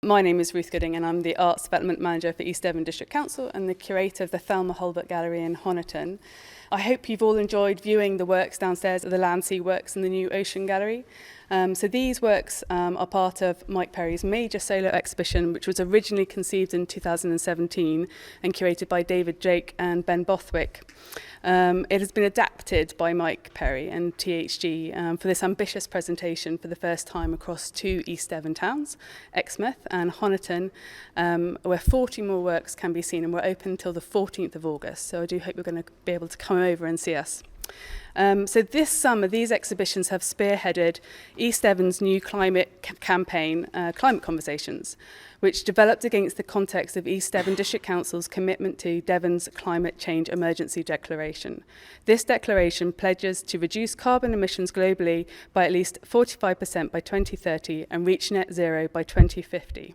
My name is Ruth Gooding and I'm the Arts Development Manager for East Devon District Council and the curator of the Thelma Holbert Gallery in Honiton. I hope you've all enjoyed viewing the works downstairs at the Land Sea Works in the new Ocean Gallery. So these works are part of Mike Perry's major solo exhibition, which was originally conceived in 2017 and curated by David Drake and Ben Borthwick. It has been adapted by Mike Perry and THG for this ambitious presentation for the first time across two East Devon towns, Exmouth and Honiton, where 40 more works can be seen, and we're open until the 14th of August. So I do hope you're going to be able to come over and see us. So this summer, these exhibitions have spearheaded East Devon's new climate campaign, Climate Conversations, which developed against the context of East Devon District Council's commitment to Devon's Climate Change Emergency Declaration. This declaration pledges to reduce carbon emissions globally by at least 45% by 2030 and reach net zero by 2050.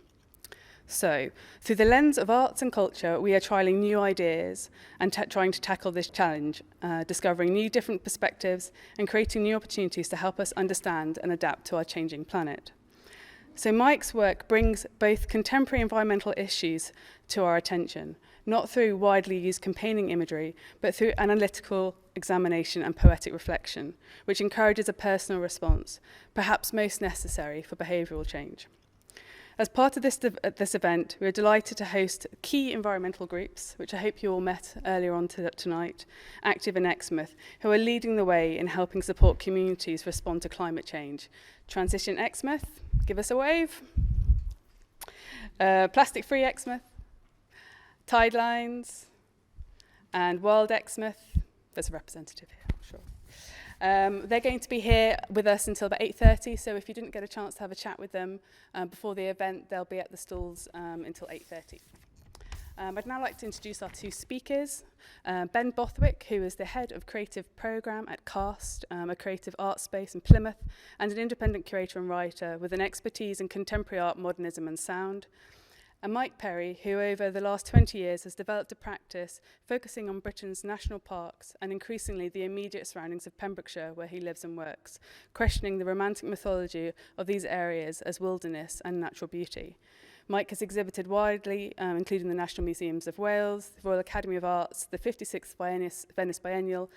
So, through the lens of arts and culture, we are trialling new ideas and trying to tackle this challenge, discovering new different perspectives and creating new opportunities to help us understand and adapt to our changing planet. So Mike's work brings both contemporary environmental issues to our attention, not through widely used campaigning imagery, but through analytical examination and poetic reflection, which encourages a personal response, perhaps most necessary for behavioural change. As part of this event, we are delighted to host key environmental groups, which I hope you all met earlier on tonight, active in Exmouth, who are leading the way in helping support communities respond to climate change. Transition Exmouth, give us a wave. Plastic Free Exmouth, Tidelines, and World Exmouth. There's a representative here, I'm sure. They're going to be here with us until about 8:30, so if you didn't get a chance to have a chat with them before the event, they'll be at the stalls until 8:30. I'd now like to introduce our two speakers. Ben Borthwick, who is the head of creative programme at CAST, a creative art space in Plymouth, and an independent curator and writer with an expertise in contemporary art, modernism and sound. And Mike Perry, who over the last 20 years has developed a practice focusing on Britain's national parks and increasingly the immediate surroundings of Pembrokeshire, where he lives and works, questioning the romantic mythology of these areas as wilderness and natural beauty. Mike has exhibited widely, including the National Museums of Wales, the Royal Academy of Arts, the 56th Venice Biennale,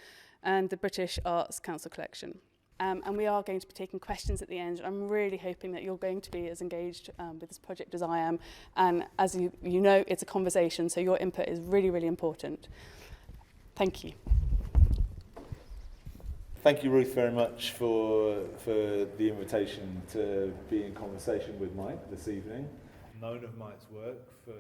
and the British Arts Council Collection. And we are going to be taking questions at the end. I'm really hoping that you're going to be as engaged with this project as I am. And as you know, it's a conversation, so your input is really, really important. Thank you. Thank you, Ruth, very much for the invitation to be in conversation with Mike this evening. Known of Mike's work for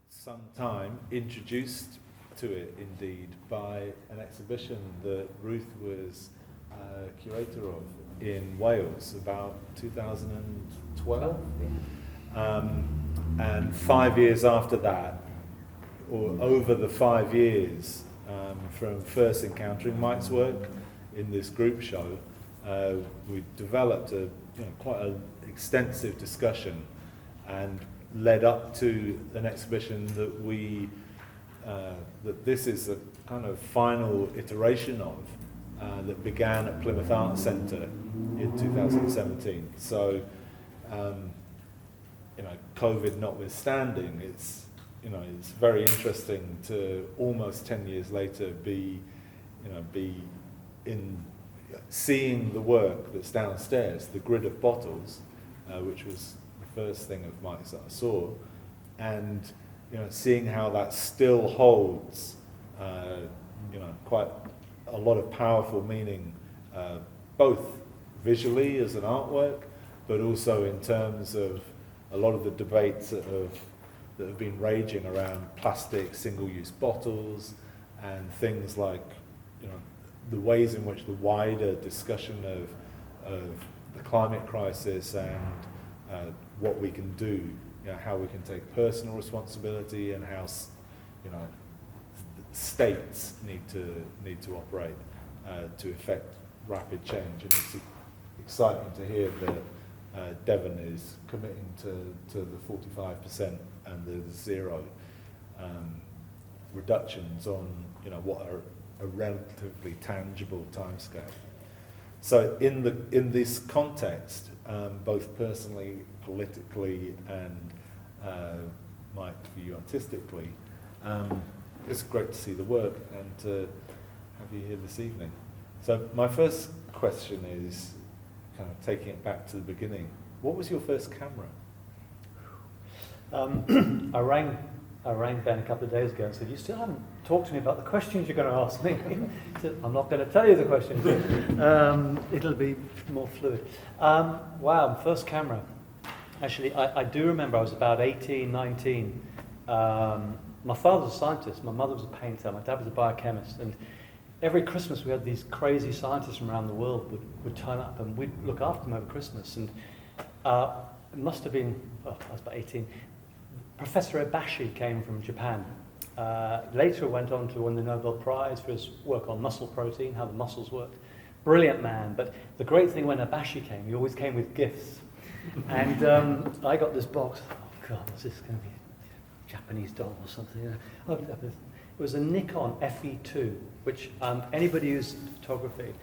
some time, introduced to it indeed by an exhibition that Ruth was curator of in Wales about 2012. And 5 years after that, or over the 5 years from first encountering Mike's work in this group show, we developed quite an extensive discussion and led up to an exhibition that this is a kind of final iteration of, that began at Plymouth Arts Centre in 2017. So, COVID notwithstanding, it's very interesting to almost 10 years later be in seeing the work that's downstairs, the grid of bottles, which was the first thing of Mike's that I saw, and seeing how that still holds, quite a lot of powerful meaning, both visually as an artwork, but also in terms of a lot of the debates that have been raging around plastic single-use bottles and things like the ways in which the wider discussion of the climate crisis and what we can do, how we can take personal responsibility and how states need to operate to effect rapid change. And it's exciting to hear that Devon is committing to the 45% and the zero reductions on what are a relatively tangible timescale. So in this context, both personally, politically, and might view artistically. It's great to see the work and to have you here this evening. So my first question is kind of taking it back to the beginning. What was your first camera? I rang Ben a couple of days ago and said, "You still haven't talked to me about the questions you're going to ask me." He said, "I'm not going to tell you the questions. It'll be more fluid." Wow, first camera. Actually, I do remember I was about 18, 19. My father was a scientist, my mother was a painter, my dad was a biochemist, and every Christmas we had these crazy scientists from around the world would turn up, and we'd look after them over Christmas. And it must have been, I was about 18, Professor Ebashi came from Japan. Later went on to win the Nobel Prize for his work on muscle protein, how the muscles worked. Brilliant man, but the great thing when Ebashi came, he always came with gifts. And I got this box. Oh God, is this going to be a Japanese doll or something? It was a Nikon FE2, which anybody who's photography,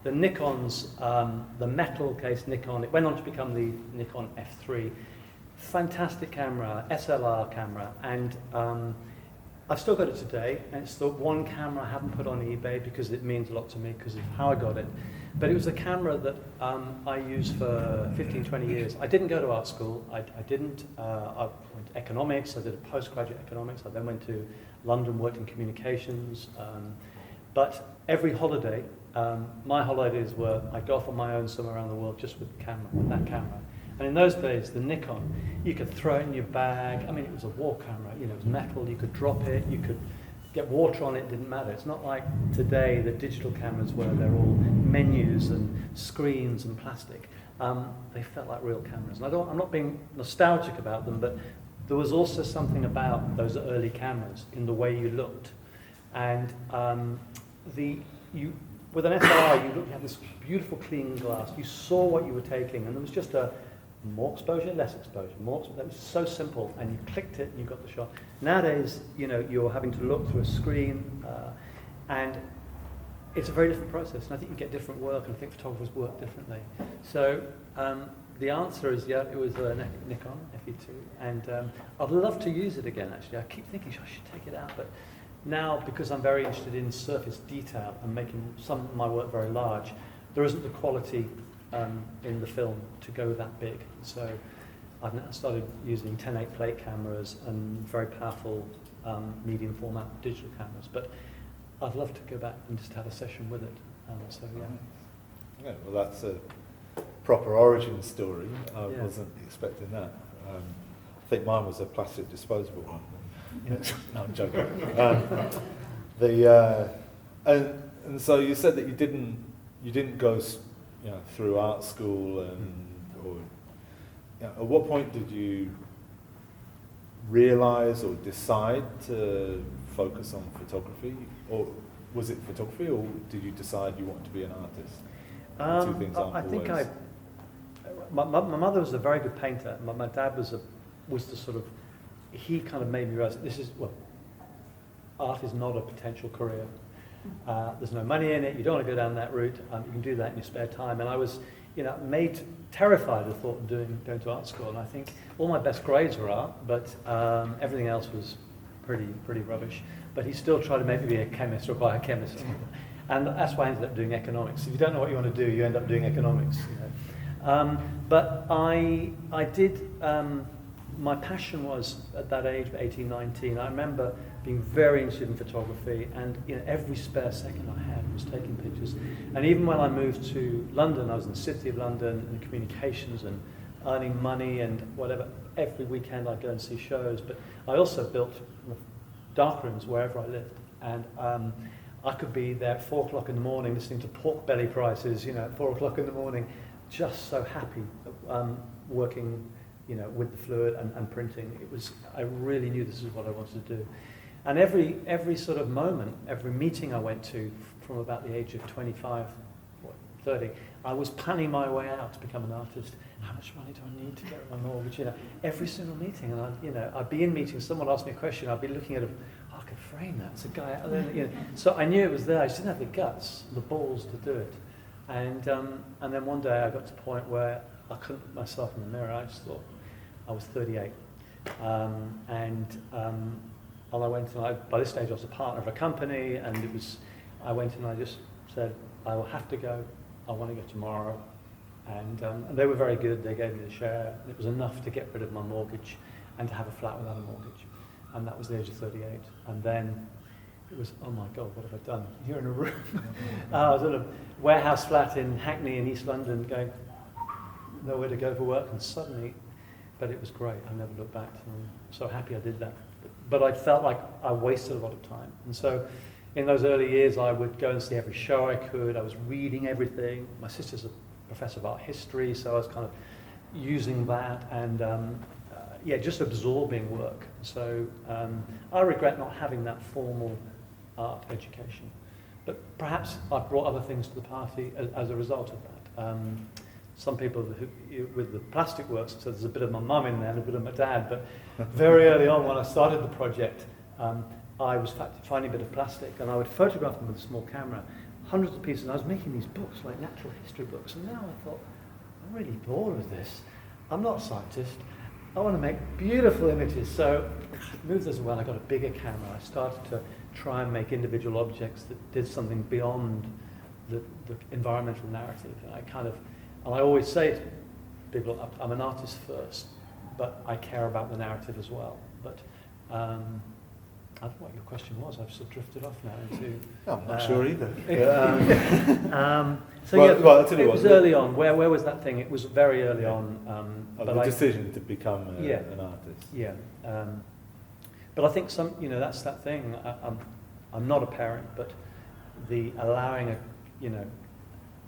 the Nikon's, the metal case Nikon, it went on to become the Nikon F3. Fantastic camera, SLR camera, and I've still got it today, and it's the one camera I haven't put on eBay because it means a lot to me because of how I got it. But it was a camera that I used for 15, 20 years. I didn't go to art school. I didn't. I went to economics. I did a postgraduate economics. I then went to London, worked in communications. But every holiday, my holidays were, I'd go off on my own somewhere around the world just with the camera, with that camera. And in those days, the Nikon, you could throw it in your bag. I mean, it was a war camera. You know, it was metal. You could drop it. You could get water on it. Didn't matter. It's not like today, the digital cameras where they're all menus and screens and plastic. They felt like real cameras. And I'm not being nostalgic about them, but there was also something about those early cameras in the way you looked. And with an SLR, you had this beautiful clean glass. You saw what you were taking, and there was just more exposure, less exposure, that was so simple, and you clicked it and you got the shot. Nowadays, you know, you're having to look through a screen, and it's a very different process, and I think you get different work, and I think photographers work differently. So the answer is, yeah, it was a Nikon FE2, and I'd love to use it again, actually. I keep thinking I should take it out, but now, because I'm very interested in surface detail and making some of my work very large, there isn't the quality in the film to go that big. So I've now started using 10:8 plate cameras and very powerful medium format digital cameras. But I'd love to go back and just have a session with it. So yeah. Yeah, well, that's a proper origin story. I wasn't expecting that. I think mine was a plastic disposable one. No, I'm joking. And so you said that you didn't go through art school, or at what point did you realise or decide to focus on photography, or was it photography, or did you decide you wanted to be an artist? Two things aren't I think always. my mother was a very good painter. My dad was the sort of, he kind of made me realise that art is not a potential career. There's no money in it. You don't want to go down that route. You can do that in your spare time. And I was, made terrified of the thought of going to art school. And I think all my best grades were art, but everything else was pretty rubbish. But he still tried to make me be a chemist or a biochemist. And that's why I ended up doing economics. If you don't know what you want to do, you end up doing economics. But I did. My passion was, at that age, 18, 19, I remember being very interested in photography, and every spare second I had was taking pictures. And even when I moved to London, I was in the city of London and communications and earning money and whatever. Every weekend I'd go and see shows, but I also built darkrooms wherever I lived. And I could be there at 4 o'clock in the morning listening to pork belly prices, at 4 o'clock in the morning, just so happy working with the fluid and printing. I really knew this is what I wanted to do. And every sort of moment, every meeting I went to from about the age of 25, 30, I was planning my way out to become an artist. How much money do I need to get my mortgage? Every single meeting, and I'd be in meetings, someone asked me a question, I'd be looking at it, I could frame that. It's a guy out there, So I knew it was there. I just didn't have the guts, the balls to do it. And then one day I got to the point where I couldn't look myself in the mirror. I just thought, I was 38. I went and by this stage I was a partner of a company, and I went and I just said, I will have to go, I want to go tomorrow. And they were very good, they gave me the share. It was enough to get rid of my mortgage and to have a flat without a mortgage. And that was the age of 38. And then it was, oh my God, what have I done? You're in a room. I was in a warehouse flat in Hackney in East London, going nowhere to go for work, and suddenly, but it was great. I never looked back. I'm so happy I did that. But I felt like I wasted a lot of time. And so in those early years, I would go and see every show I could. I was reading everything. My sister's a professor of art history, so I was kind of using that and just absorbing work. So I regret not having that formal art education. But perhaps I've brought other things to the party as a result of that. Some people with the plastic works, so there's a bit of my mum in there and a bit of my dad, but very early on when I started the project, I was finding a bit of plastic and I would photograph them with a small camera, hundreds of pieces, and I was making these books, like natural history books, and now I thought, I'm really bored with this. I'm not a scientist. I want to make beautiful images. So I moved this away, I got a bigger camera. I started to try and make individual objects that did something beyond the environmental narrative. And I always say to people, I'm an artist first, but I care about the narrative as well. But I don't know what your question was. I've sort of drifted off now into... I'm not sure either. I'll tell you what, early on. Where was that thing? It was very early on. The decision to become an artist. Yeah. But I think that's that thing. I'm not a parent, but the allowing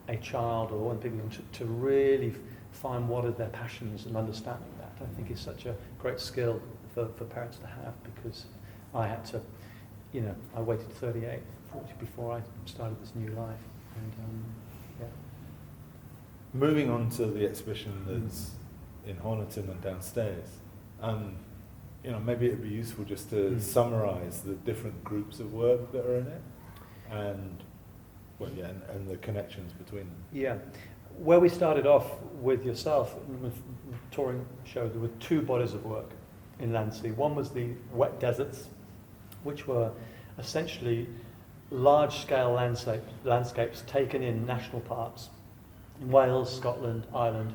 a child or one people to really find what are their passions and understanding that, I think is such a great skill for parents to have, because I had to, I waited 38, 40 before I started this new life. And Moving on to the exhibition that's in Honiton and downstairs, maybe it'd be useful just to summarise the different groups of work that are in it, and the connections between them. Yeah. Where we started off with yourself, with the touring show, there were two bodies of work in Landsea. One was the wet deserts, which were essentially large-scale landscapes taken in national parks in Wales, Scotland, Ireland,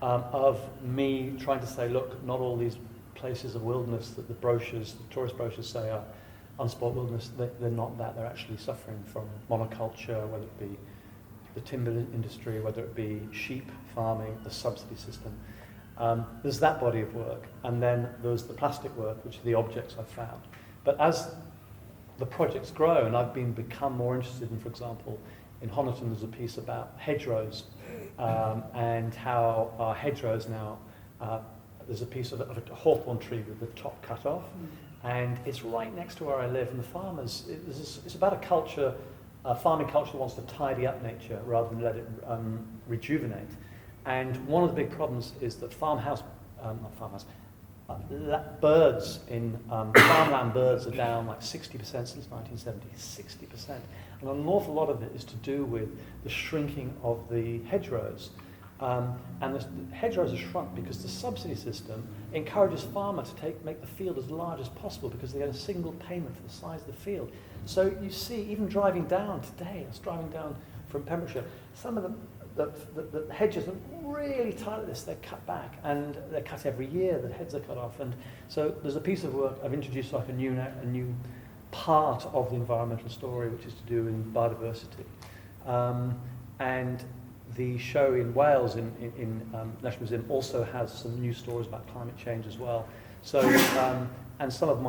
of me trying to say, look, not all these places of wilderness that the tourist brochures say are unspoiled wilderness, they're not that. They're actually suffering from monoculture, whether it be the timber industry, whether it be sheep farming, the subsidy system. There's that body of work, and then there's the plastic work, which are the objects I've found. But as the project's grown, I've become more interested in, for example, in Honiton there's a piece about hedgerows, and how our hedgerows now, there's a piece of a hawthorn tree with the top cut off, and it's right next to where I live, and the farmers, it's about a culture, a farming culture that wants to tidy up nature rather than let it rejuvenate. And one of the big problems is that birds in farmland birds are down like 60% since 1970, 60%. And an awful lot of it is to do with the shrinking of the hedgerows. And the hedgerows are shrunk because the subsidy system encourages farmer to make the field as large as possible because they get a single payment for the size of the field. So you see, even driving down today, I was driving down from Pembrokeshire, some of the hedges are really tight like this, they're cut back, and they're cut every year, the heads are cut off. And so there's a piece of work I've introduced, like a new part of the environmental story, which is to do with biodiversity. And the show in Wales, in National Museum, also has some new stories about climate change as well. So, and some of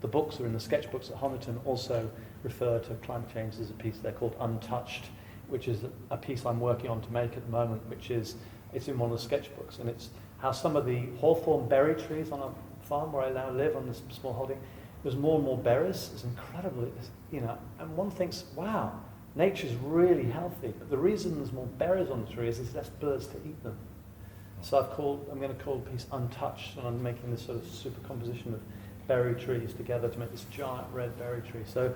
the books that are in the sketchbooks at Honiton also refer to climate change. There's a piece there called Untouched, which is a piece I'm working on to make at the moment, it's in one of the sketchbooks, and it's how some of the hawthorn berry trees on a farm where I now live on this small holding, there's more and more berries. It's incredible, and one thinks, wow, nature's really healthy, but the reason there's more berries on the trees is there's less birds to eat them. So I'm going to call the piece Untouched, and I'm making this sort of supercomposition of berry trees together to make this giant red berry tree. So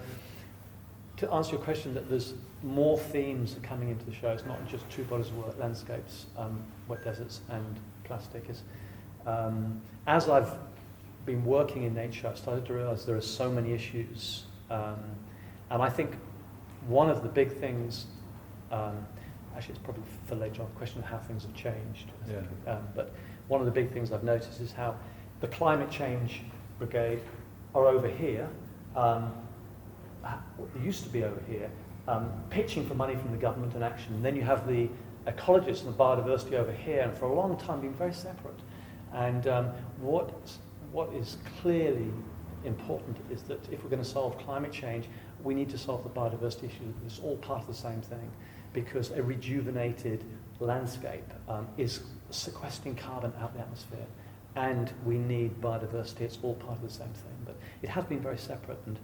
to answer your question, that there's more themes coming into the show. It's not just two bodies of work, landscapes, wet deserts, and plastic. As I've been working in nature, I started to realise there are so many issues. And I think one of the big things, actually it's probably for later on, a question of how things have changed. I think. But one of the big things I've noticed is how the climate change brigade are over here, they used to be over here, pitching for money from the government and action. And then you have the ecologists and the biodiversity over here, and for a long time been very separate. And what is clearly important is that if we're going to solve climate change, we need to solve the biodiversity issue. It's all part of the same thing, because a rejuvenated landscape is sequestering carbon out of the atmosphere, and we need biodiversity. It's all part of the same thing, but it has been very separate. And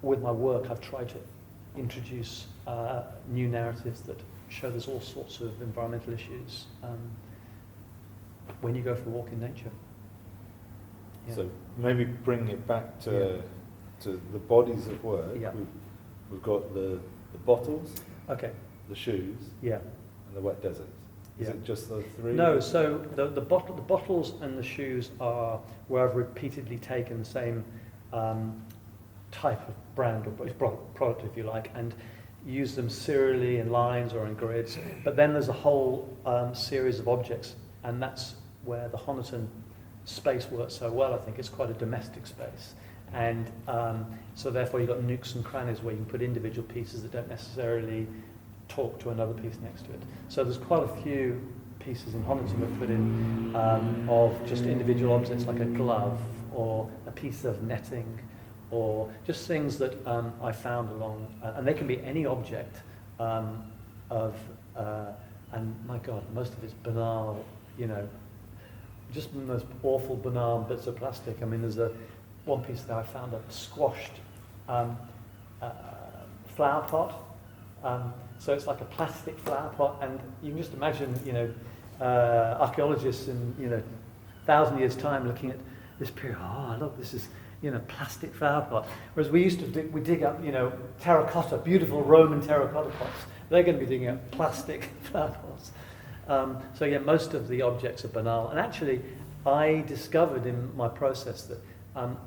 with my work, I've tried to introduce new narratives that show there's all sorts of environmental issues when you go for a walk in nature. Yeah. So maybe bring it back to the bodies of work. Yeah. We've got the bottles, Okay. the shoes, Yeah. and the wet deserts. Is Yeah. it just those three? No, so the bottles and the shoes are where I've repeatedly taken the same type of brand or product, if you like, and use them serially in lines or in grids. But then there's a whole series of objects, and that's where the Honiton space works so well. I think it's quite a domestic space. And so therefore you've got nooks and crannies where you can put individual pieces that don't necessarily talk to another piece next to it. So there's quite a few pieces in Honiton we've put in of just individual objects like a glove or a piece of netting or just things that I found along, and they can be any object and my God, most of it's banal, just the most awful banal bits of plastic. I mean, there's one piece that I found, a squashed flower pot. So it's like a plastic flower pot, and you can just imagine, archaeologists in 1,000 years' time looking at this period. Oh, look, this is plastic flower pot. Whereas we used to dig up terracotta, beautiful Roman terracotta pots. They're going to be digging up plastic flower pots. So yeah, most of the objects are banal. And actually, I discovered in my process that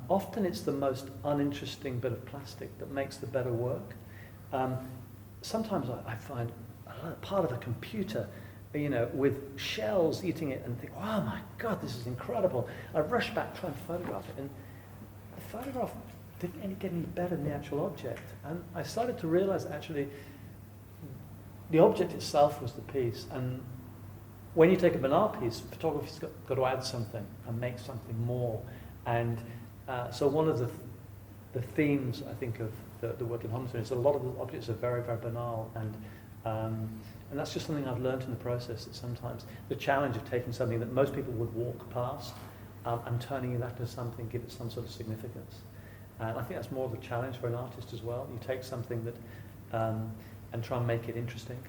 often it's the most uninteresting bit of plastic that makes the better work. Sometimes I find part of a computer, with shells eating it, and think, oh my God, this is incredible. I rush back, try and photograph it, and the photograph didn't get any better than the actual object. And I started to realize actually the object itself was the piece. And when you take a banal piece, photography's got to add something and make something more. And so one of the themes, I think, of the work in Honiton is a lot of the objects are very, very banal, and that's just something I've learned in the process, that sometimes the challenge of taking something that most people would walk past and turning it into something, give it some sort of significance. And I think that's more of a challenge for an artist as well. You take something that and try and make it interesting.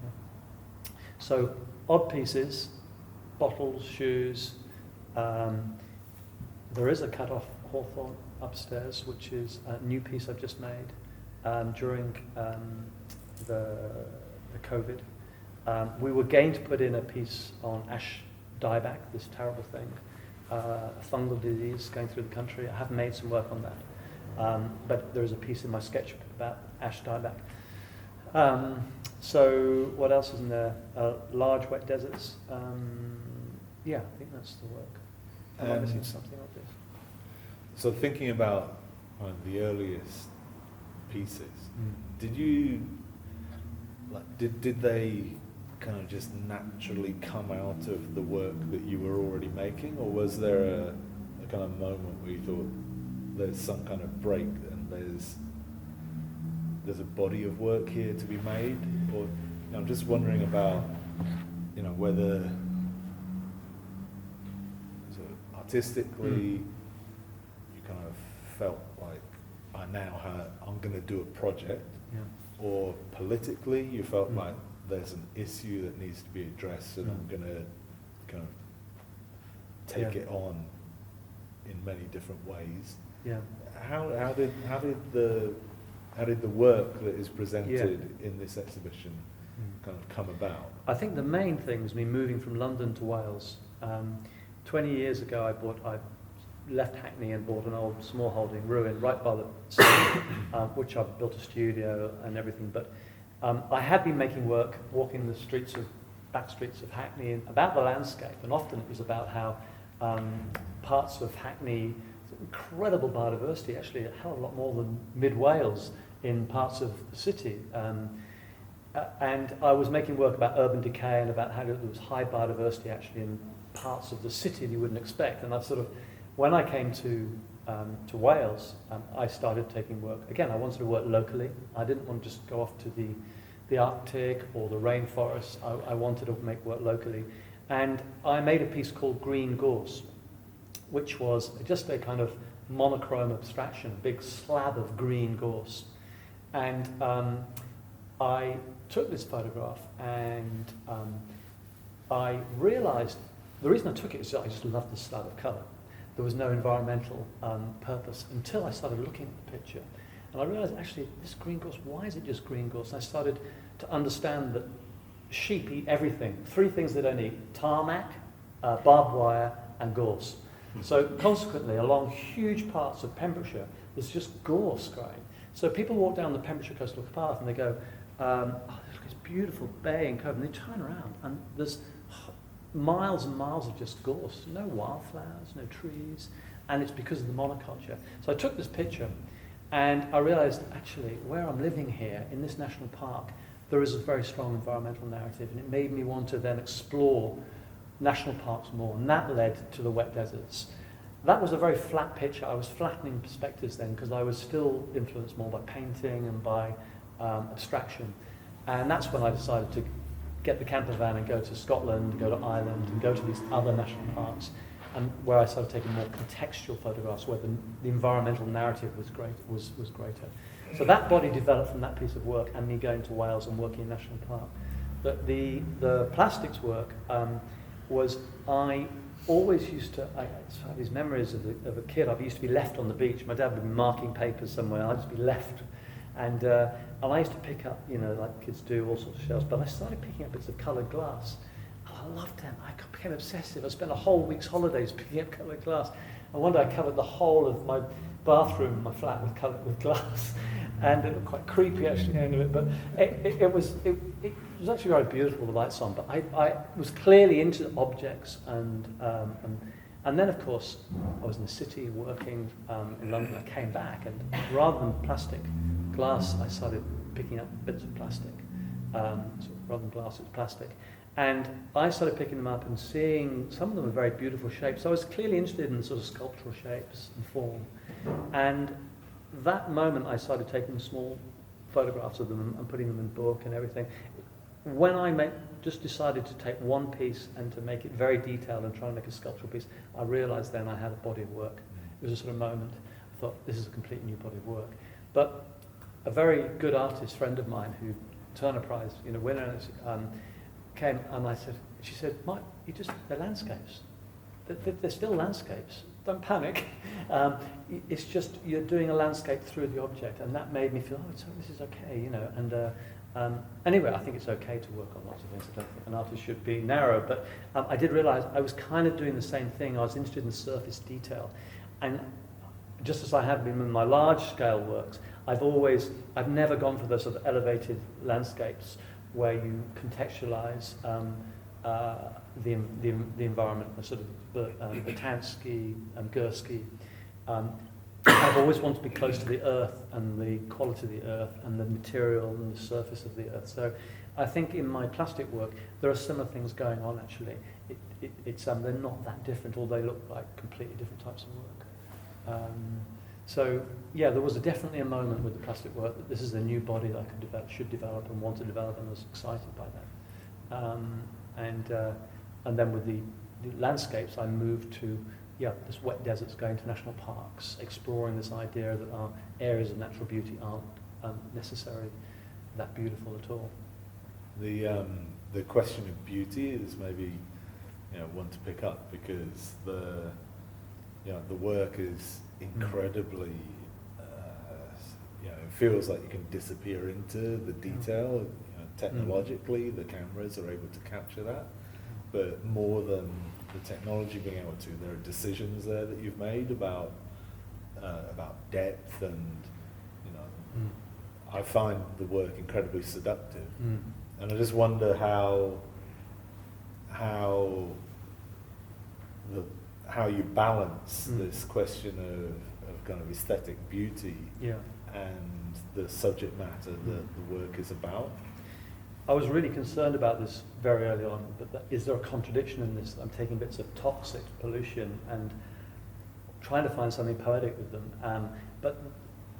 Yeah. So odd pieces, bottles, shoes. There is a cut-off hawthorn upstairs, which is a new piece I've just made during the COVID. We were going to put in a piece on ash dieback, this terrible thing, a fungal disease going through the country. I have made some work on that, but there is a piece in my sketchbook about ash dieback. So what else is in there? Large wet deserts. Yeah, I think that's the work. Am I missing something like this? So thinking about the earliest pieces, did you did they kind of just naturally come out of the work that you were already making, or was there a kind of moment where you thought there's some kind of break and there's a body of work here to be made? Or I'm just wondering about whether sort of artistically you kind of felt like I'm going to do a project, or politically you felt like there's an issue that needs to be addressed and I'm going to kind of take it on in many different ways. Yeah. How did the work that is presented in this exhibition kind of come about? I think the main thing was me moving from London to Wales. 20 years ago, I left Hackney and bought an old smallholding ruin right by the sea, which I've built a studio and everything. But I had been making work, walking the back streets of Hackney, about the landscape, and often it was about how parts of Hackney, incredible biodiversity, actually a hell of a lot more than mid-Wales in parts of the city. And I was making work about urban decay and about how there was high biodiversity actually in parts of the city you wouldn't expect. And I've sort of, when I came to Wales, I started taking work. Again, I wanted to work locally. I didn't want to just go off to the Arctic or the rainforest. I wanted to make work locally. And I made a piece called Green Gorse, which was just a kind of monochrome abstraction, a big slab of green gorse. And I took this photograph, and I realized, the reason I took it is that I just loved the slab of color. There was no environmental purpose until I started looking at the picture. And I realized, actually, this green gorse, why is it just green gorse? And I started to understand that sheep eat everything. 3 things they don't eat: tarmac, barbed wire, and gorse. So consequently, along huge parts of Pembrokeshire, there's just gorse growing. So people walk down the Pembrokeshire Coastal Path and they go, oh, look, this beautiful bay and cove, and they turn around and there's miles and miles of just gorse, no wildflowers, no trees, and it's because of the monoculture. So I took this picture and I realized, actually, where I'm living here in this national park, there is a very strong environmental narrative, and it made me want to then explore national parks more, and that led to the wet deserts. That was a very flat picture. I was flattening perspectives then because I was still influenced more by painting and by abstraction. And that's when I decided to get the camper van and go to Scotland, go to Ireland, and go to these other national parks, and where I started taking more contextual photographs where the environmental narrative was greater. So that body developed from that piece of work and me going to Wales and working in National Park. But the plastics work was, I always used to, I have these memories of a kid. I used to be left on the beach. My dad would be marking papers somewhere. I'd just be left. And I used to pick up, like kids do, all sorts of shells. But I started picking up bits of coloured glass. And I loved them. I became obsessive. I spent a whole week's holidays picking up coloured glass. And one day I covered the whole of my bathroom, my flat, with glass. And it looked quite creepy, actually, the end of it. But it was actually very beautiful, the lights on. But I was clearly into objects. And then, of course, I was in the city working in London. I came back, and rather than plastic glass, I started picking up bits of plastic. So rather than glass, it was plastic. And I started picking them up and seeing some of them were very beautiful shapes. So I was clearly interested in the sort of sculptural shapes and form. And that moment, I started taking small photographs of them and putting them in book and everything. When I just decided to take one piece and to make it very detailed and try and make a sculptural piece, I realized then I had a body of work. It was a sort of moment. I thought, this is a completely new body of work. But a very good artist friend of mine, who Turner Prize winner, came and she said, Mike, they're landscapes. They're still landscapes. Don't panic. It's just you're doing a landscape through the object, and that made me feel, this is okay, And anyway, I think it's okay to work on lots of things. I don't think an artist should be narrow, but I did realise I was kind of doing the same thing. I was interested in surface detail, and just as I have been in my large-scale works, I've never gone for those sort of elevated landscapes where you contextualise the environment, the sort of Botansky and Gursky. I've always wanted to be close to the earth and the quality of the earth and the material and the surface of the earth. So I think in my plastic work there are similar things going on actually. They're not that different, although they look like completely different types of work. So yeah, there was definitely a moment with the plastic work that this is a new body that I should develop and want to develop, and I was excited by that. And then with the landscapes, I moved to this wet deserts, going to national parks, exploring this idea that our areas of natural beauty aren't necessarily that beautiful at all. The question of beauty is maybe one to pick up, because the work is incredibly it feels like you can disappear into the detail. Technologically, the cameras are able to capture that, but more than the technology being able to. There are decisions there that you've made about depth, and I find the work incredibly seductive, and I just wonder how you balance this question of kind of aesthetic beauty and the subject matter that the work is about. I was really concerned about this very early on, but is there a contradiction in this? I'm taking bits of toxic pollution and trying to find something poetic with them. But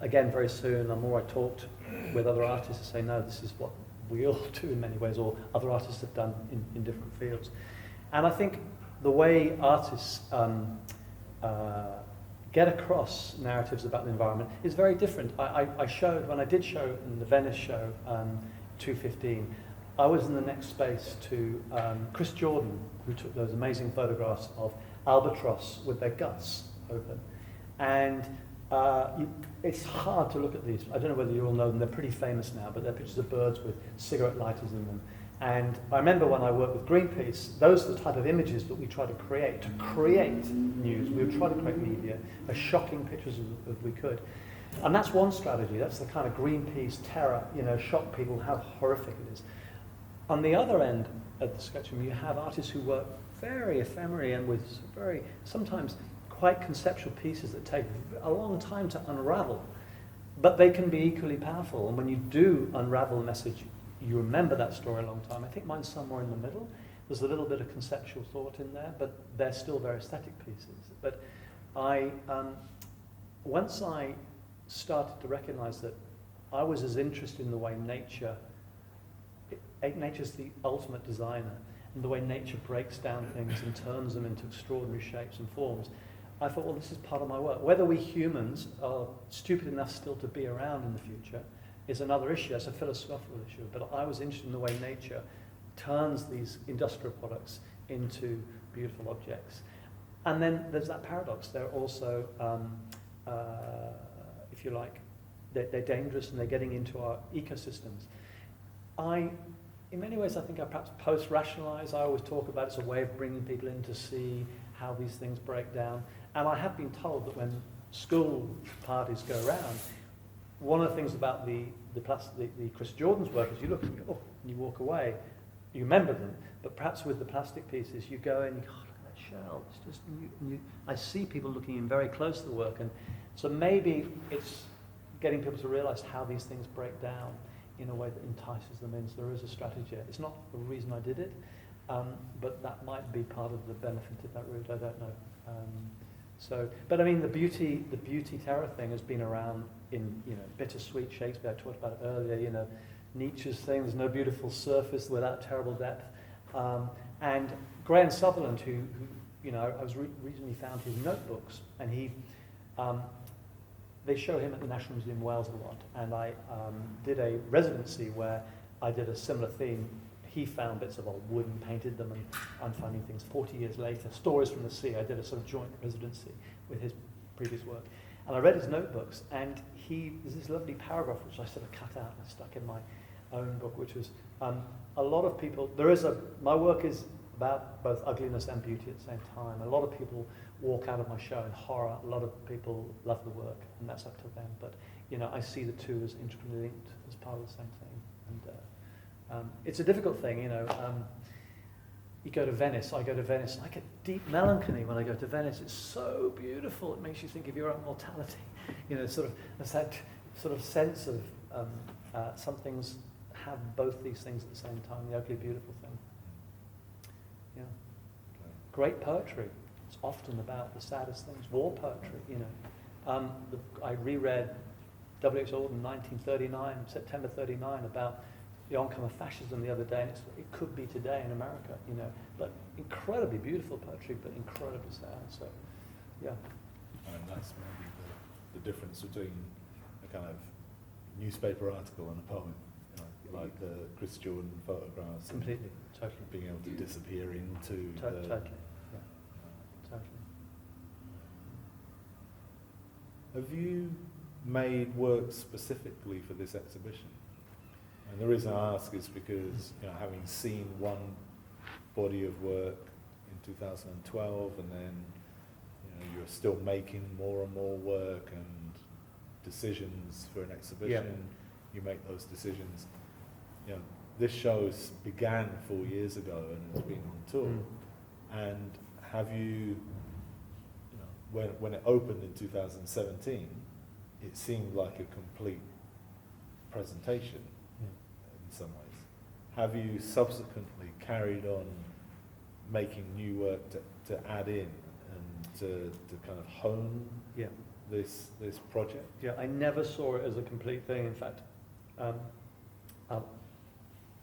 again, very soon, the more I talked with other artists, to say, no, this is what we all do in many ways, or other artists have done in different fields. And I think the way artists get across narratives about the environment is very different. I showed, when I did show in the Venice show, 215, I was in the next space to Chris Jordan, who took those amazing photographs of albatross with their guts open. And it's hard to look at these. I don't know whether you all know them, they're pretty famous now, but they're pictures of birds with cigarette lighters in them. And I remember when I worked with Greenpeace, those are the type of images that we try to create news. We would try to create media, as shocking pictures as we could. And that's one strategy. That's the kind of Greenpeace terror, shock people how horrific it is. On the other end of the spectrum, you have artists who work very ephemerally and with very, sometimes quite conceptual pieces that take a long time to unravel, but they can be equally powerful. And when you do unravel a message, you remember that story a long time. I think mine's somewhere in the middle. There's a little bit of conceptual thought in there, but they're still very aesthetic pieces. But once I started to recognize that I was as interested in the way nature's the ultimate designer, and the way nature breaks down things and turns them into extraordinary shapes and forms, I thought, well, this is part of my work. Whether we humans are stupid enough still to be around in the future is another issue. It's a philosophical issue. But I was interested in the way nature turns these industrial products into beautiful objects. And then there's that paradox. They're also, if you like, they're dangerous and they're getting into our ecosystems. In many ways, I think I perhaps post-rationalize. I always talk about it's a way of bringing people in to see how these things break down. And I have been told that when school parties go around, one of the things about the Chris Jordan's work is you look and you go, oh, and you walk away. You remember them, but perhaps with the plastic pieces, you go and you go, oh, look at that shell. It's just, I see people looking in very close to the work, and so maybe it's getting people to realize how these things break down in a way that entices them in. So there is a strategy. It's not the reason I did it, but that might be part of the benefit of that route. I don't know. But I mean, the beauty terror thing has been around in Bittersweet Shakespeare. I talked about it earlier. Nietzsche's thing. There's no beautiful surface without terrible depth. And Graham Sutherland, who I was recently found his notebooks, and they show him at the National Museum of Wales a lot. And I did a residency where I did a similar theme. He found bits of old wood and painted them, and I'm finding things 40 years later. Stories from the Sea. I did a sort of joint residency with his previous work. And I read his notebooks, and there's this lovely paragraph which I sort of cut out and stuck in my own book, which was a lot of people, my work is about both ugliness and beauty at the same time. A lot of people walk out of my show in horror. A lot of people love the work, and that's up to them. But, I see the two as intricately linked as part of the same thing. And it's a difficult thing, You go to Venice, I go to Venice, I get deep melancholy when I go to Venice. It's so beautiful. It makes you think of your own mortality. There's that sort of sense of some things have both these things at the same time, the ugly, beautiful thing. Yeah. Great poetry. It's often about the saddest things. War poetry, I reread W.H. Auden, 1939, September 39, about the oncoming of fascism the other day, and it could be today in America, but incredibly beautiful poetry, but incredibly sad. So, yeah. And that's maybe the difference between a kind of newspaper article and a poem, like the Chris Jordan photographs. Completely, totally. Being able to disappear into totally, yeah, totally. Have you made work specifically for this exhibition? And the reason I ask is because, having seen one body of work in 2012, and then you're still making more and more work and decisions for an exhibition. You make those decisions. This show began 4 years ago and has been on tour. And have you, when it opened in 2017, it seemed like a complete presentation in some ways. Have you subsequently carried on making new work to add in and to kind of hone this project? Yeah, I never saw it as a complete thing. In fact, I've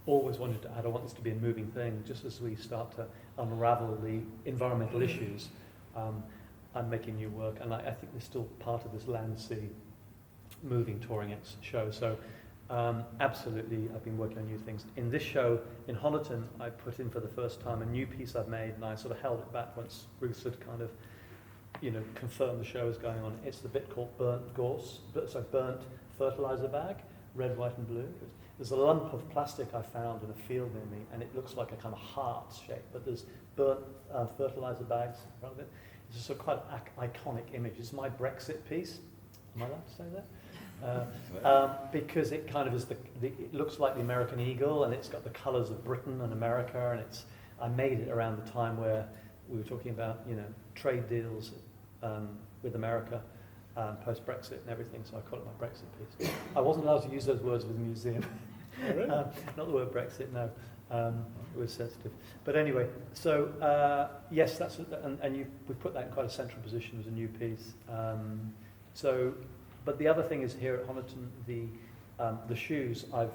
always wanted to add, I want this to be a moving thing. Just as we start to unravel the environmental issues, I'm making new work, and I think there's still part of this land sea moving touring show. So absolutely, I've been working on new things. In this show in Honiton, I put in for the first time a new piece I've made, and I sort of held it back once Ruth had kind of confirmed the show was going on. It's the bit called burnt fertilizer bag, red, white and blue. There's a lump of plastic I found in a field near me, and it looks like a kind of heart shape, but there's burnt fertilizer bags in front of it. It's just a quite iconic image. It's my Brexit piece. Am I allowed to say that? Because it kind of is it looks like the American eagle, and it's got the colours of Britain and America, and I made it around the time where we were talking about trade deals with America post-Brexit and everything, so I call it my Brexit piece. I wasn't allowed to use those words with the museum. Oh, really? Not the word Brexit, no. It was sensitive. But anyway, so yes, that's we put that in quite a central position as a new piece. But the other thing is here at Honiton, the shoes, I've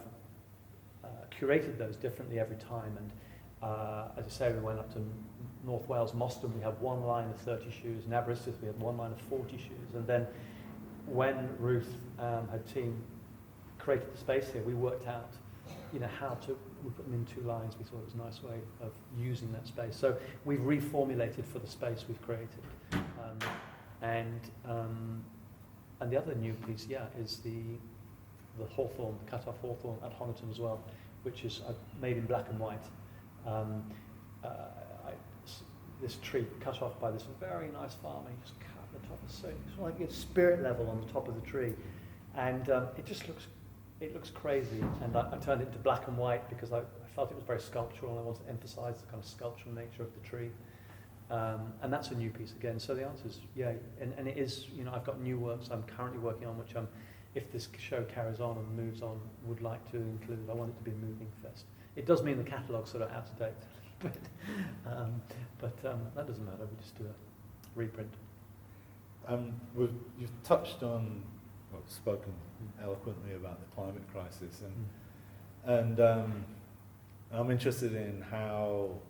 curated those differently every time, and as I say, we went up to North Wales, Moston, we had one line of 30 shoes, in Aberystwyth we had one line of 40 shoes, and then when Ruth, her team, created the space here, we worked out we put them in two lines. We thought it was a nice way of using that space. So we've reformulated for the space we've created. And the other new piece, is the hawthorn, the cut-off hawthorn at Honiton as well, which is made in black and white. This tree cut off by this very nice farmer. He just cut the top. It's like it's spirit level on the top of the tree, and it looks crazy. And I turned it into black and white because I felt it was very sculptural, and I wanted to emphasise the kind of sculptural nature of the tree. And that's a new piece again. So the answer is and it is. I've got new works I'm currently working on, which if this show carries on and moves on, would like to include. I want it to be a moving fest. It does mean the catalogue's sort of out of date, but that doesn't matter. We just do a reprint. You've touched on, spoken eloquently about the climate crisis, and I'm interested in how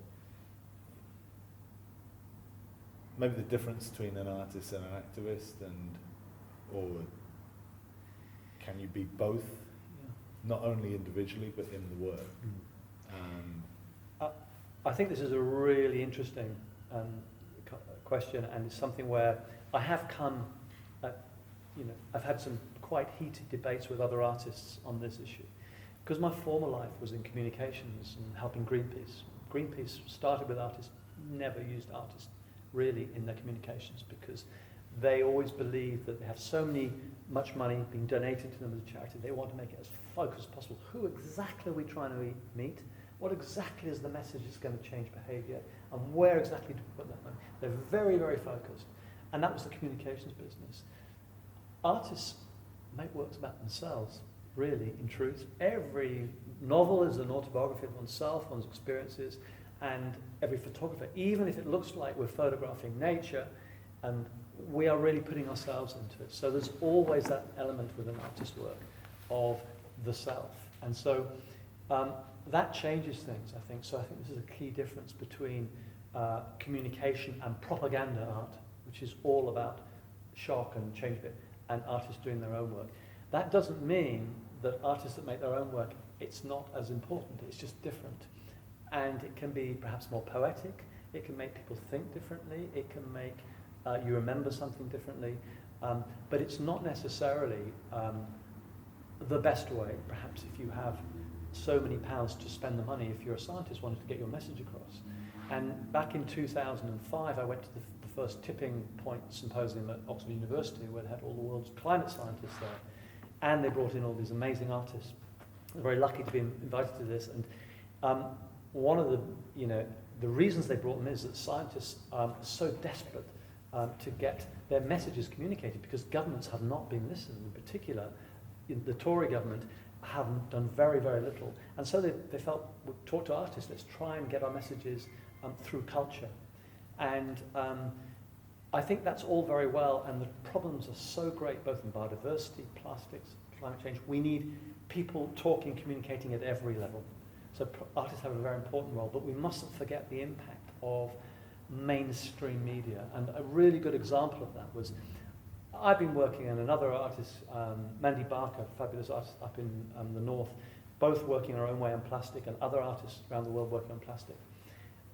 maybe the difference between an artist and an activist, or can you be both, not only individually but in the work? I think this is a really interesting question, and it's something where I have I've had some quite heated debates with other artists on this issue, because my former life was in communications and helping Greenpeace. Greenpeace started with artists, never used artists really in their communications, because they always believe that they have much money being donated to them as a charity. They want to make it as focused as possible. Who exactly are we trying to meet? What exactly is the message that's going to change behaviour? And where exactly do we put that money? They're very, very focused. And that was the communications business. Artists make works about themselves, really, in truth. Every novel is an autobiography of oneself, one's experiences, and every photographer, even if it looks like we're photographing nature, and we are really putting ourselves into it. So there's always that element with an artist's work of the self. And so that changes things, I think. So I think this is a key difference between communication and propaganda art, which is all about shock and change bit, and artists doing their own work. That doesn't mean that artists that make their own work, it's not as important, it's just different. And it can be perhaps more poetic, it can make people think differently, it can make you remember something differently, but it's not necessarily the best way, perhaps if you have so many pounds to spend the money, if you're a scientist wanting to get your message across. And back in 2005, I went to the first tipping point symposium at Oxford University, where they had all the world's climate scientists there. And they brought in all these amazing artists. I'm very lucky to be invited to this. And one of the reasons they brought them is that scientists are so desperate to get their messages communicated, because governments have not been listening. In particular, the Tory government have done very, very little. And so they felt, we'll talk to artists, let's try and get our messages through culture. And I think that's all very well, and the problems are so great, both in biodiversity, plastics, climate change. We need people talking, communicating at every level. So artists have a very important role, but we mustn't forget the impact of mainstream media. And a really good example of that was, I've been working, and another artist, Mandy Barker, fabulous artist up in the north, both working our own way on plastic, and other artists around the world working on plastic.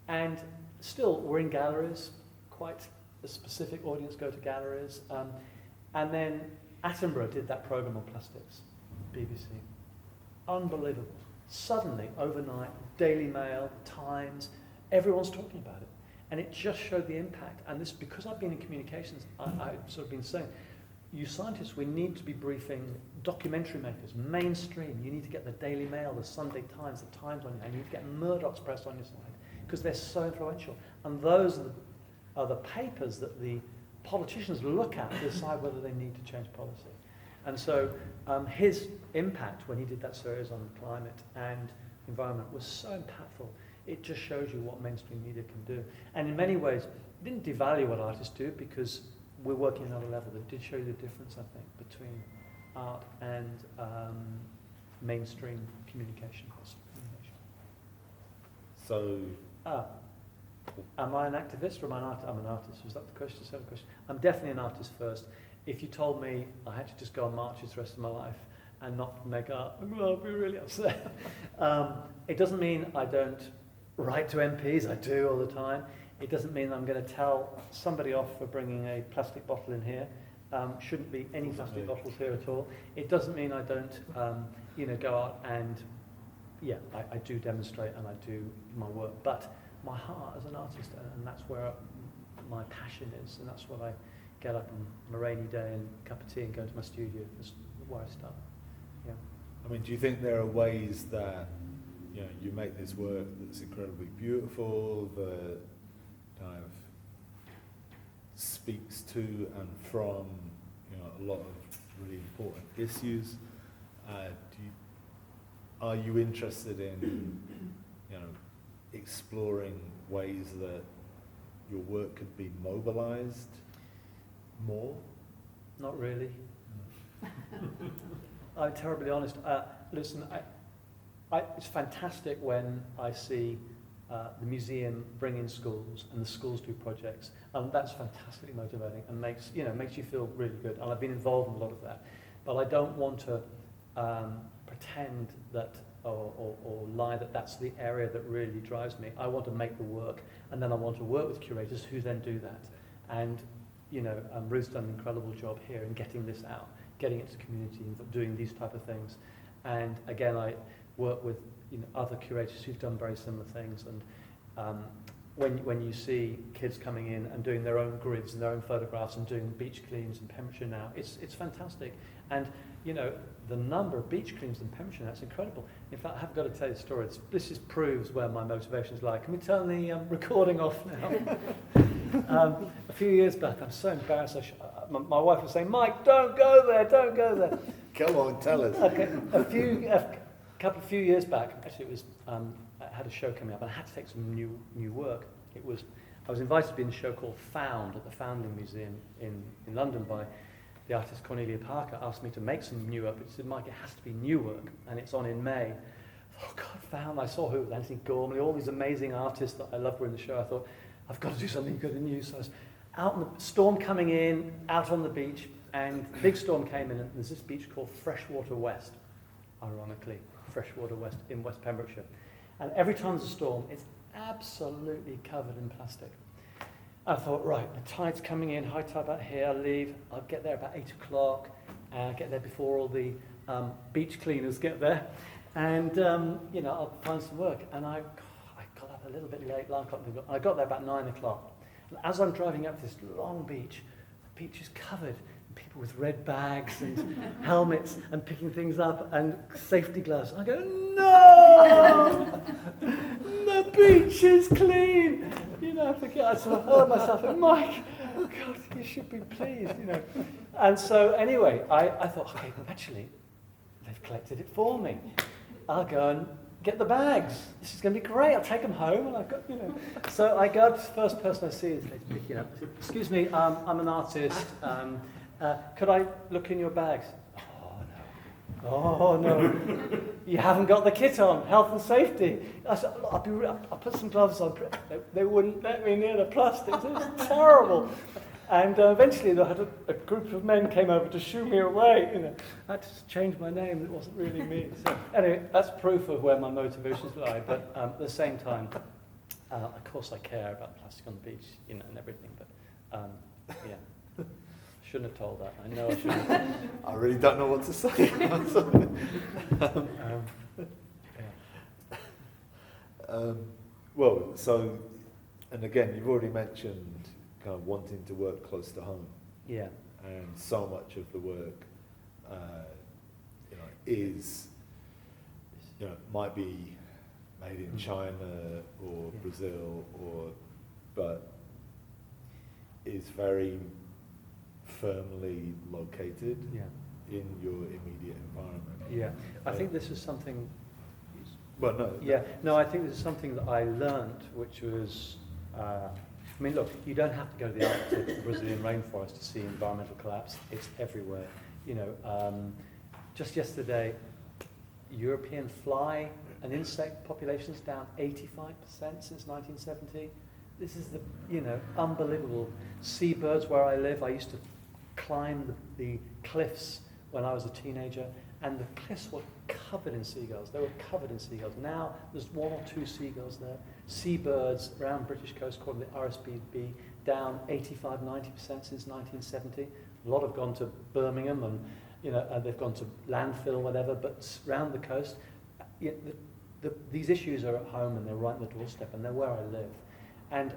And still, we're in galleries, quite a specific audience go to galleries. And then Attenborough did that program on plastics, BBC. Unbelievable. Suddenly, overnight, Daily Mail, Times, everyone's talking about it. And it just showed the impact. And this, because I've been in communications, I've sort of been saying, you scientists, we need to be briefing documentary makers, mainstream. You need to get the Daily Mail, the Sunday Times, the Times on you. And you need to get Murdoch's press on your side, because they're so influential. And those are the papers that the politicians look at to decide whether they need to change policy. And so his impact when he did that series on climate and environment was so impactful. It just shows you what mainstream media can do. And in many ways, it didn't devalue what artists do, because we're working at another level. It did show you the difference, I think, between art and mainstream communication. So, am I an activist or am I an artist? I'm an artist. Was that the question? Second question. I'm definitely an artist first. If you told me I had to just go on marches the rest of my life and not make art, well, I'd be really upset. It doesn't mean I don't write to MPs. I do all the time. It doesn't mean I'm going to tell somebody off for bringing a plastic bottle in here. Shouldn't be any plastic bottles here at all. It doesn't mean I don't, go out and, I do demonstrate and I do my work. But my heart as an artist, and that's where my passion is, and that's what I get up on a rainy day and a cup of tea and go to my studio. That's where I start. Yeah. I mean, do you think there are ways that you make this work that's incredibly beautiful, that kind of speaks to and from a lot of really important issues? Are you interested in exploring ways that your work could be mobilized more? Not really. I'm terribly honest. Listen, it's fantastic when I see the museum bring in schools and the schools do projects, and that's fantastically motivating and makes you feel really good. And I've been involved in a lot of that, but I don't want to pretend that or lie that that's the area that really drives me. I want to make the work, and then I want to work with curators who then do that. And Ruth's done an incredible job here in getting this out, getting it to the community, and doing these type of things. And again, I work with other curators who've done very similar things. And when you see kids coming in and doing their own grids and their own photographs and doing beach cleans in Pembrokeshire now, it's fantastic. And the number of beach cleans in Pembrokeshire now, it's incredible. In fact, I have got to tell you a story. This just proves where my motivations lie. Can we turn the recording off now? A few years back, I'm so embarrassed. My wife was saying, "Mike, don't go there, don't go there." Come on, tell us. Okay, a few years back, actually, it was I had a show coming up, and I had to take some new work. I was invited to be in a show called Found at the Foundling Museum in London by the artist Cornelia Parker. Asked me to make some new work, but she said, "Mike, it has to be new work," and it's on in May. Oh God, Found! I saw who it was, Anthony Gormley, all these amazing artists that I love were in the show. I thought, I've got to do something good and new. So I was out in the storm coming in, out on the beach, and the big storm came in, and there's this beach called Freshwater West, ironically, Freshwater West in West Pembrokeshire. And every time there's a storm, it's absolutely covered in plastic. I thought, right, the tide's coming in, high tide about here, I'll leave, I'll get there about 8 o'clock, and I'll get there before all the beach cleaners get there, and I'll find some work. And I got up a little bit late, alarm clock. I got there about 9 o'clock. And as I'm driving up this long beach, the beach is covered in people with red bags and helmets and picking things up and safety gloves. I go, no! The beach is clean! You know, I forget, I sort of heard myself, and Mike, oh God, you should be pleased, you know. And so anyway, I thought, okay, actually, they've collected it for me. I'll go and get the bags. This is going to be great. I'll take them home, and I've got, you know. So I go, first person I see is picking up. Excuse me, I'm an artist. Could I look in your bags? Oh no, you haven't got the kit on, health and safety. I said, I'll put some gloves on. They wouldn't let me near the plastic. It was terrible. And eventually they had a group of men came over to shoo me away. You know, I had to change my name. It wasn't really me. So anyway, that's proof of where my motivations lie. But at the same time, of course I care about plastic on the beach, you know, and everything. But yeah. Shouldn't have told that. I know I shouldn't have. I really don't know what to say. Well, so, and again, you've already mentioned kind of wanting to work close to home. Yeah. And so much of the work, you know, is, you know, might be made in China or Brazil, but is very firmly located in your immediate environment. Yeah, I think this is something. Well, no. Yeah, no, I think this is something that I learnt, which was. I mean, look, you don't have to go to the Arctic, the Brazilian rainforest to see environmental collapse. It's everywhere. You know, just yesterday, European fly and insect populations down 85% since 1970. This is the, you know, unbelievable. Seabirds where I live, I used to climb the cliffs when I was a teenager, and the cliffs were covered in seagulls. They were covered in seagulls. Now there's 1 or 2 seagulls there. Seabirds around British coast, called the RSPB, down 85-90% since 1970. A lot have gone to Birmingham, and you know they've gone to landfill, whatever. But around the coast, these issues are at home, and they're right on the doorstep, and they're where I live. And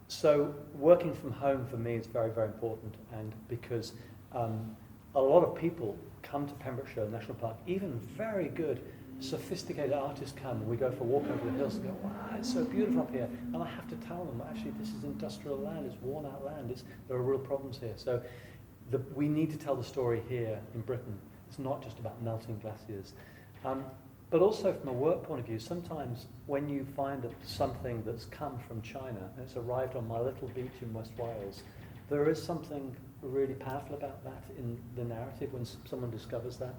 so working from home for me is very, very important, and because a lot of people come to Pembrokeshire National Park, even very good, sophisticated artists come, and we go for a walk over the hills and go, wow, it's so beautiful up here. And I have to tell them, actually, this is industrial land, it's worn out land, there are real problems here. So we need to tell the story here in Britain. It's not just about melting glaciers. But also from a work point of view, sometimes when you find something that's come from China and it's arrived on my little beach in West Wales, there is something really powerful about that in the narrative when someone discovers that.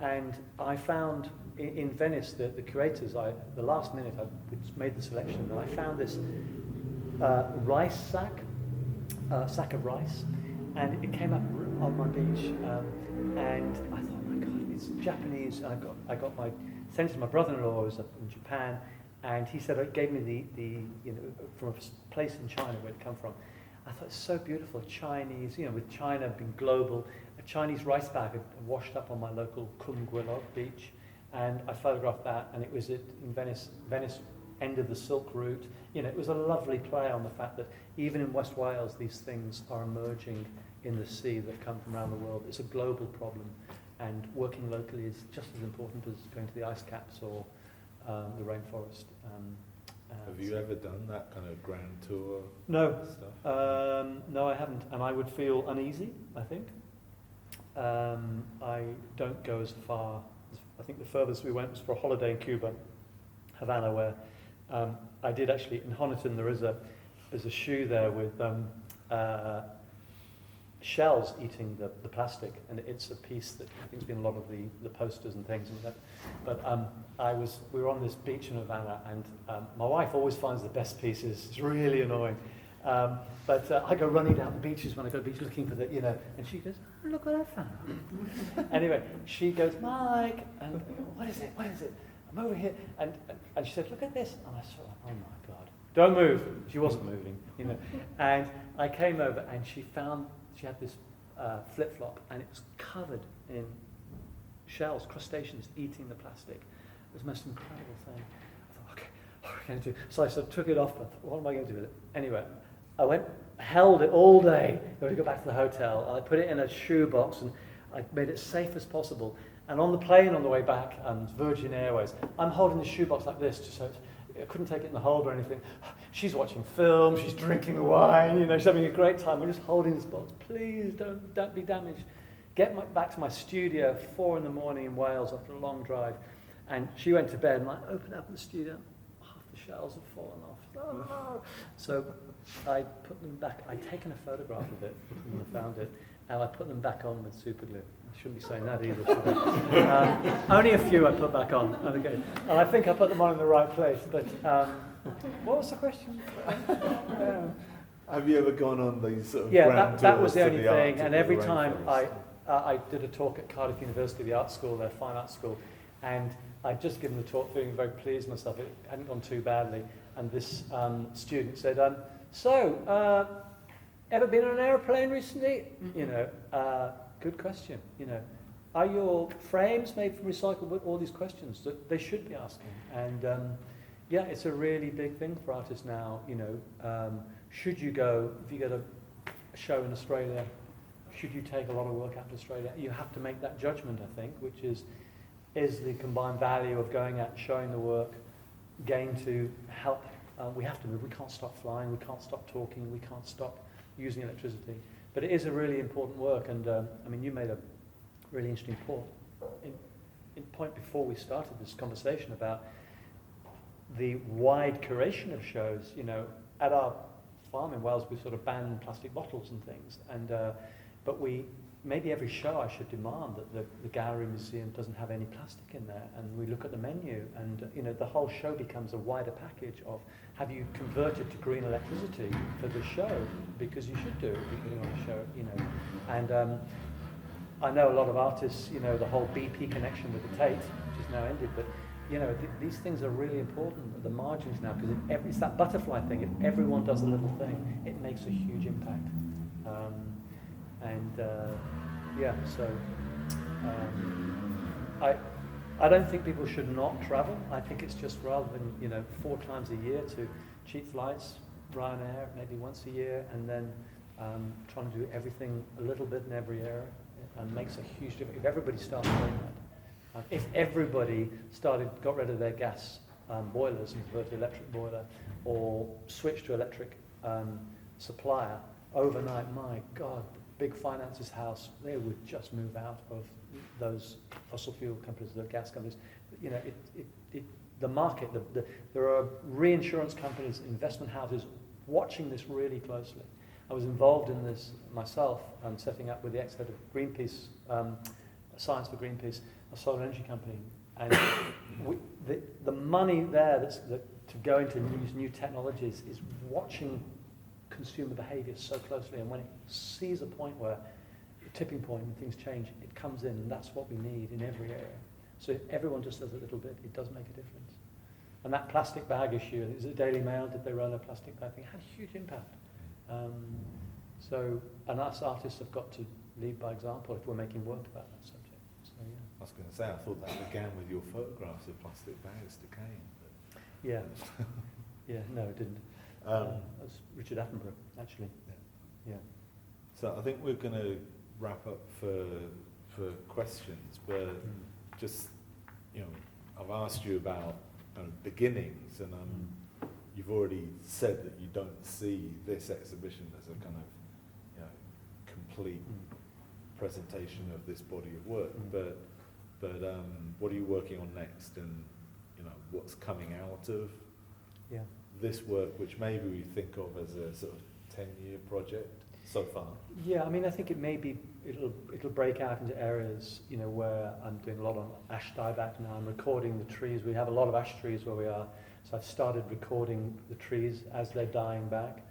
And I found in Venice, the curators, the last minute I made the selection, and I found this rice sack of rice, and it came up on my beach, and I thought, it's Japanese. I got sent it to my brother-in-law who was up in Japan, and he said it gave me the you know, from a place in China where it come from. I thought it's so beautiful, Chinese, you know, with China being global. A Chinese rice bag had washed up on my local Kumguilog beach, and I photographed that, and it was in Venice end of the Silk Route. You know, it was a lovely play on the fact that even in West Wales these things are emerging in the sea that come from around the world. It's a global problem. And working locally is just as important as going to the ice caps or the rainforest. Have you ever done that kind of grand tour stuff? No, I haven't. And I would feel uneasy, I think. I don't go as far. I think the furthest we went was for a holiday in Cuba, Havana, where I did actually, in Honiton, there's a shoe there with shells eating the plastic, and it's a piece that I think has been a lot of the posters and things. And that. But we were on this beach in Havana, and my wife always finds the best pieces. It's really annoying. But I go running down the beaches when I go to the beach looking for the, you know, and she goes, oh, look what I found. Anyway, she goes, Mike, and I go, what is it? I'm over here. And she said, look at this. And I saw, oh my God, don't move. She wasn't moving, you know. And I came over, and she had this flip-flop, and it was covered in shells, crustaceans eating the plastic. It was the most incredible thing. I thought, okay, what am I going to do? So I sort of took it off, but what am I going to do with it? Anyway, I held it all day. I had to go back to the hotel. I put it in a shoebox and I made it safe as possible. And on the plane on the way back, Virgin Airways, I'm holding the shoebox like this, just so I couldn't take it in the hold or anything. She's watching film, she's drinking the wine, she's having a great time. I'm just holding this box. Please don't be damaged. Back to my studio at 4 a.m. in Wales after a long drive. And she went to bed and I opened up the studio. Half the shells had fallen off. Oh no! So I put them back. I'd taken a photograph of it when I found it. And I put them back on with super glue. I shouldn't be saying that either, should I? Only a few I put back on. Okay. And I think I put them on in the right place. But what was the question? Have you ever gone on these sort of yeah, grand that was tours the to only the thing. Arctic And or every the time rainforest? I did a talk at Cardiff University, the art school, their fine art school, and I'd just given the talk feeling very pleased with myself. It hadn't gone too badly. And this student said, ever been on an airplane recently? Good question. Are your frames made from recycled wood? All these questions that they should be asking. And it's a really big thing for artists now. Should you go, if you get a show in Australia, should you take a lot of work out to Australia? You have to make that judgment, I think, which is the combined value of going out and showing the work going to help? We have to move. We can't stop flying. We can't stop talking. We can't stop using electricity. But it is a really important work. And you made a really interesting point before we started this conversation about the wide curation of shows. At our farm in Wales, we sort of ban plastic bottles and things. But maybe every show I should demand that the gallery museum doesn't have any plastic in there, and we look at the menu, and the whole show becomes a wider package of, have you converted to green electricity for the show? Because you should do it if you're putting on a show, And I know a lot of artists, the whole BP connection with the Tate, which is now ended, but these things are really important at the margins now, because it's that butterfly thing. If everyone does a little thing, it makes a huge impact. I don't think people should not travel. I think it's just rather than 4 times a year to cheap flights, Ryanair maybe once a year, and then trying to do everything a little bit in every area, and makes a huge difference. If everybody started doing that, if everybody got rid of their gas boilers and converted to electric boiler, or switched to electric supplier overnight, my God. Big finance's house, they would just move out of those fossil fuel companies, the gas companies. The market, there are reinsurance companies, investment houses watching this really closely. I was involved in this myself, setting up with the ex-head of Greenpeace, Science for Greenpeace, a solar energy company. And the money there to go into these new technologies is watching consumer behaviour so closely, and when it sees a point where a tipping point and things change, it comes in, and that's what we need in every area. So if everyone just does a little bit, it does make a difference. And that plastic bag issue, is it Daily Mail, did they run a plastic bag thing? It had a huge impact. And us artists have got to lead by example if we're making work about that subject. So, yeah. I was going to say, I thought that began with your photographs of plastic bags decaying. But Yeah. Yeah, no, it didn't. That's Richard Attenborough, actually. Yeah. So I think we're going to wrap up for questions, but just, I've asked you about beginnings, and you've already said that you don't see this exhibition as a kind of, complete presentation of this body of work. But what are you working on next, and what's coming out of this work, which maybe we think of as a sort of 10-year project so far? Yeah, I think it'll break out into areas, where I'm doing a lot on ash dieback now. I'm recording the trees. We have a lot of ash trees where we are, so I've started recording the trees as they're dying back.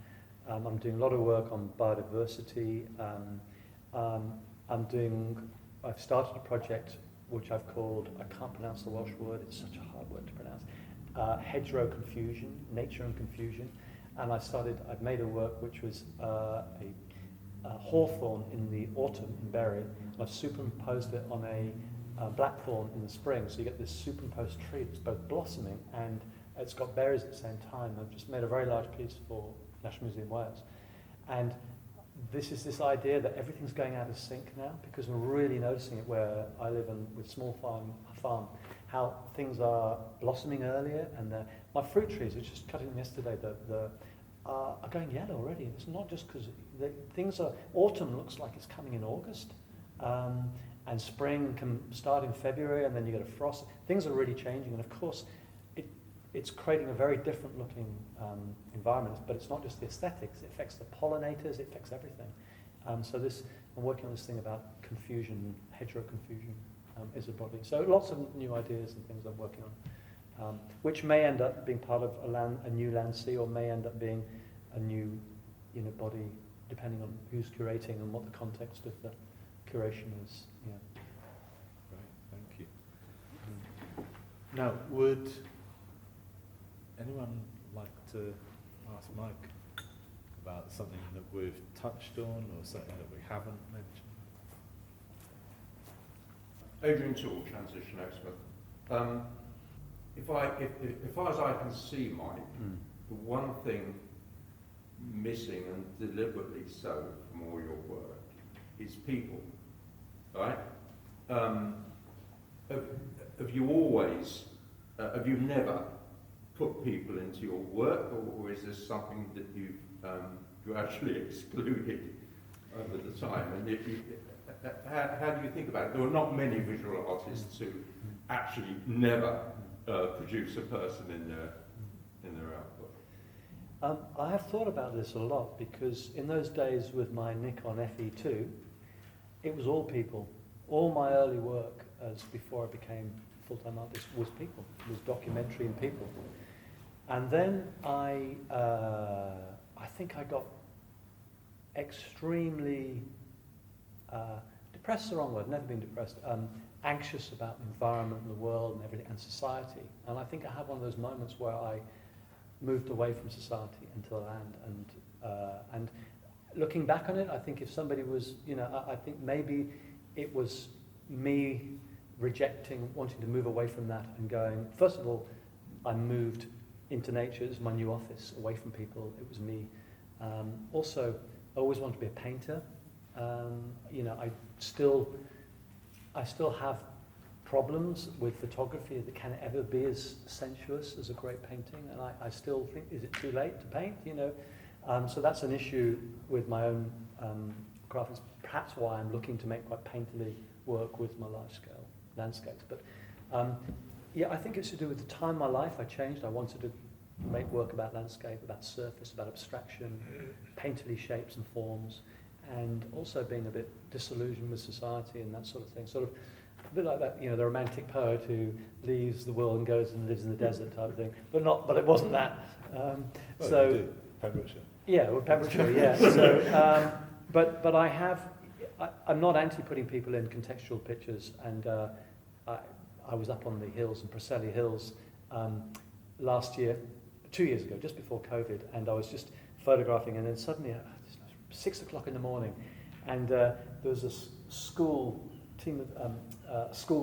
I'm doing a lot of work on biodiversity. I've started a project which I've called, I can't pronounce the Welsh word, it's such a hard word to pronounce, hedgerow confusion, nature and confusion. And I've made a work which was a hawthorn in the autumn in Bury, and I've superimposed it on a blackthorn in the spring, so you get this superimposed tree that's both blossoming and It's got berries at the same time. I've just made a very large piece for National Museum Wales. And this idea that everything's going out of sync now, because we're really noticing it where I live and with small farm, how things are blossoming earlier, and my fruit trees, I was just cutting them yesterday, are going yellow already. It's not just because autumn looks like it's coming in August, and spring can start in February, and then you get a frost. Things are really changing, and of course, it's creating a very different looking environment, but it's not just the aesthetics, it affects the pollinators, it affects everything. I'm working on this thing about confusion, hedgerow confusion is a body. So lots of new ideas and things I'm working on, which may end up being part of a new Landsea, or may end up being a new body, depending on who's curating and what the context of the curation is. Yeah. Right, thank you. Now, would anyone like to ask Mike about something that we've touched on or something that we haven't mentioned? Adrian Toole, Transition Exmouth. If far as I can see, Mike, the one thing missing, and deliberately so, from all your work is people, right? Have you always, have you never put people into your work, or is this something that you've gradually excluded over the time? And how do you think about it? There are not many visual artists who actually never produce a person in their output. I have thought about this a lot, because in those days with my Nikon FE2, it was all people. All my early work, as before I became full-time artist, was people. It was documentary and people. And then I think I got extremely depressed is the wrong word, never been depressed, anxious about the environment and the world and everything and society. And I think I had one of those moments where I moved away from society into the land. And looking back on it, I think if somebody was, I think maybe it was me rejecting, wanting to move away from that and going, first of all, I moved into nature. It was my new office, away from people. It was me. Also, I always wanted to be a painter. I still have problems with photography that can ever be as sensuous as a great painting, and I still think, is it too late to paint? So that's an issue with my own craft. It's perhaps why I'm looking to make quite painterly work with my large-scale landscapes. But I think it's to do with the time of my life. I changed. I wanted to make work about landscape, about surface, about abstraction, painterly shapes and forms, and also being a bit disillusioned with society and that sort of thing. Sort of a bit like that, the romantic poet who leaves the world and goes and lives in the desert type of thing. But it wasn't that. Pembrokeshire. Yeah, well, Pembrokeshire, yeah. So, but I'm not anti putting people in contextual pictures, and I was up on the hills, in Preseli Hills, last year, 2 years ago, just before COVID, and I was just photographing, and then suddenly, 6 o'clock in the morning, and there was a school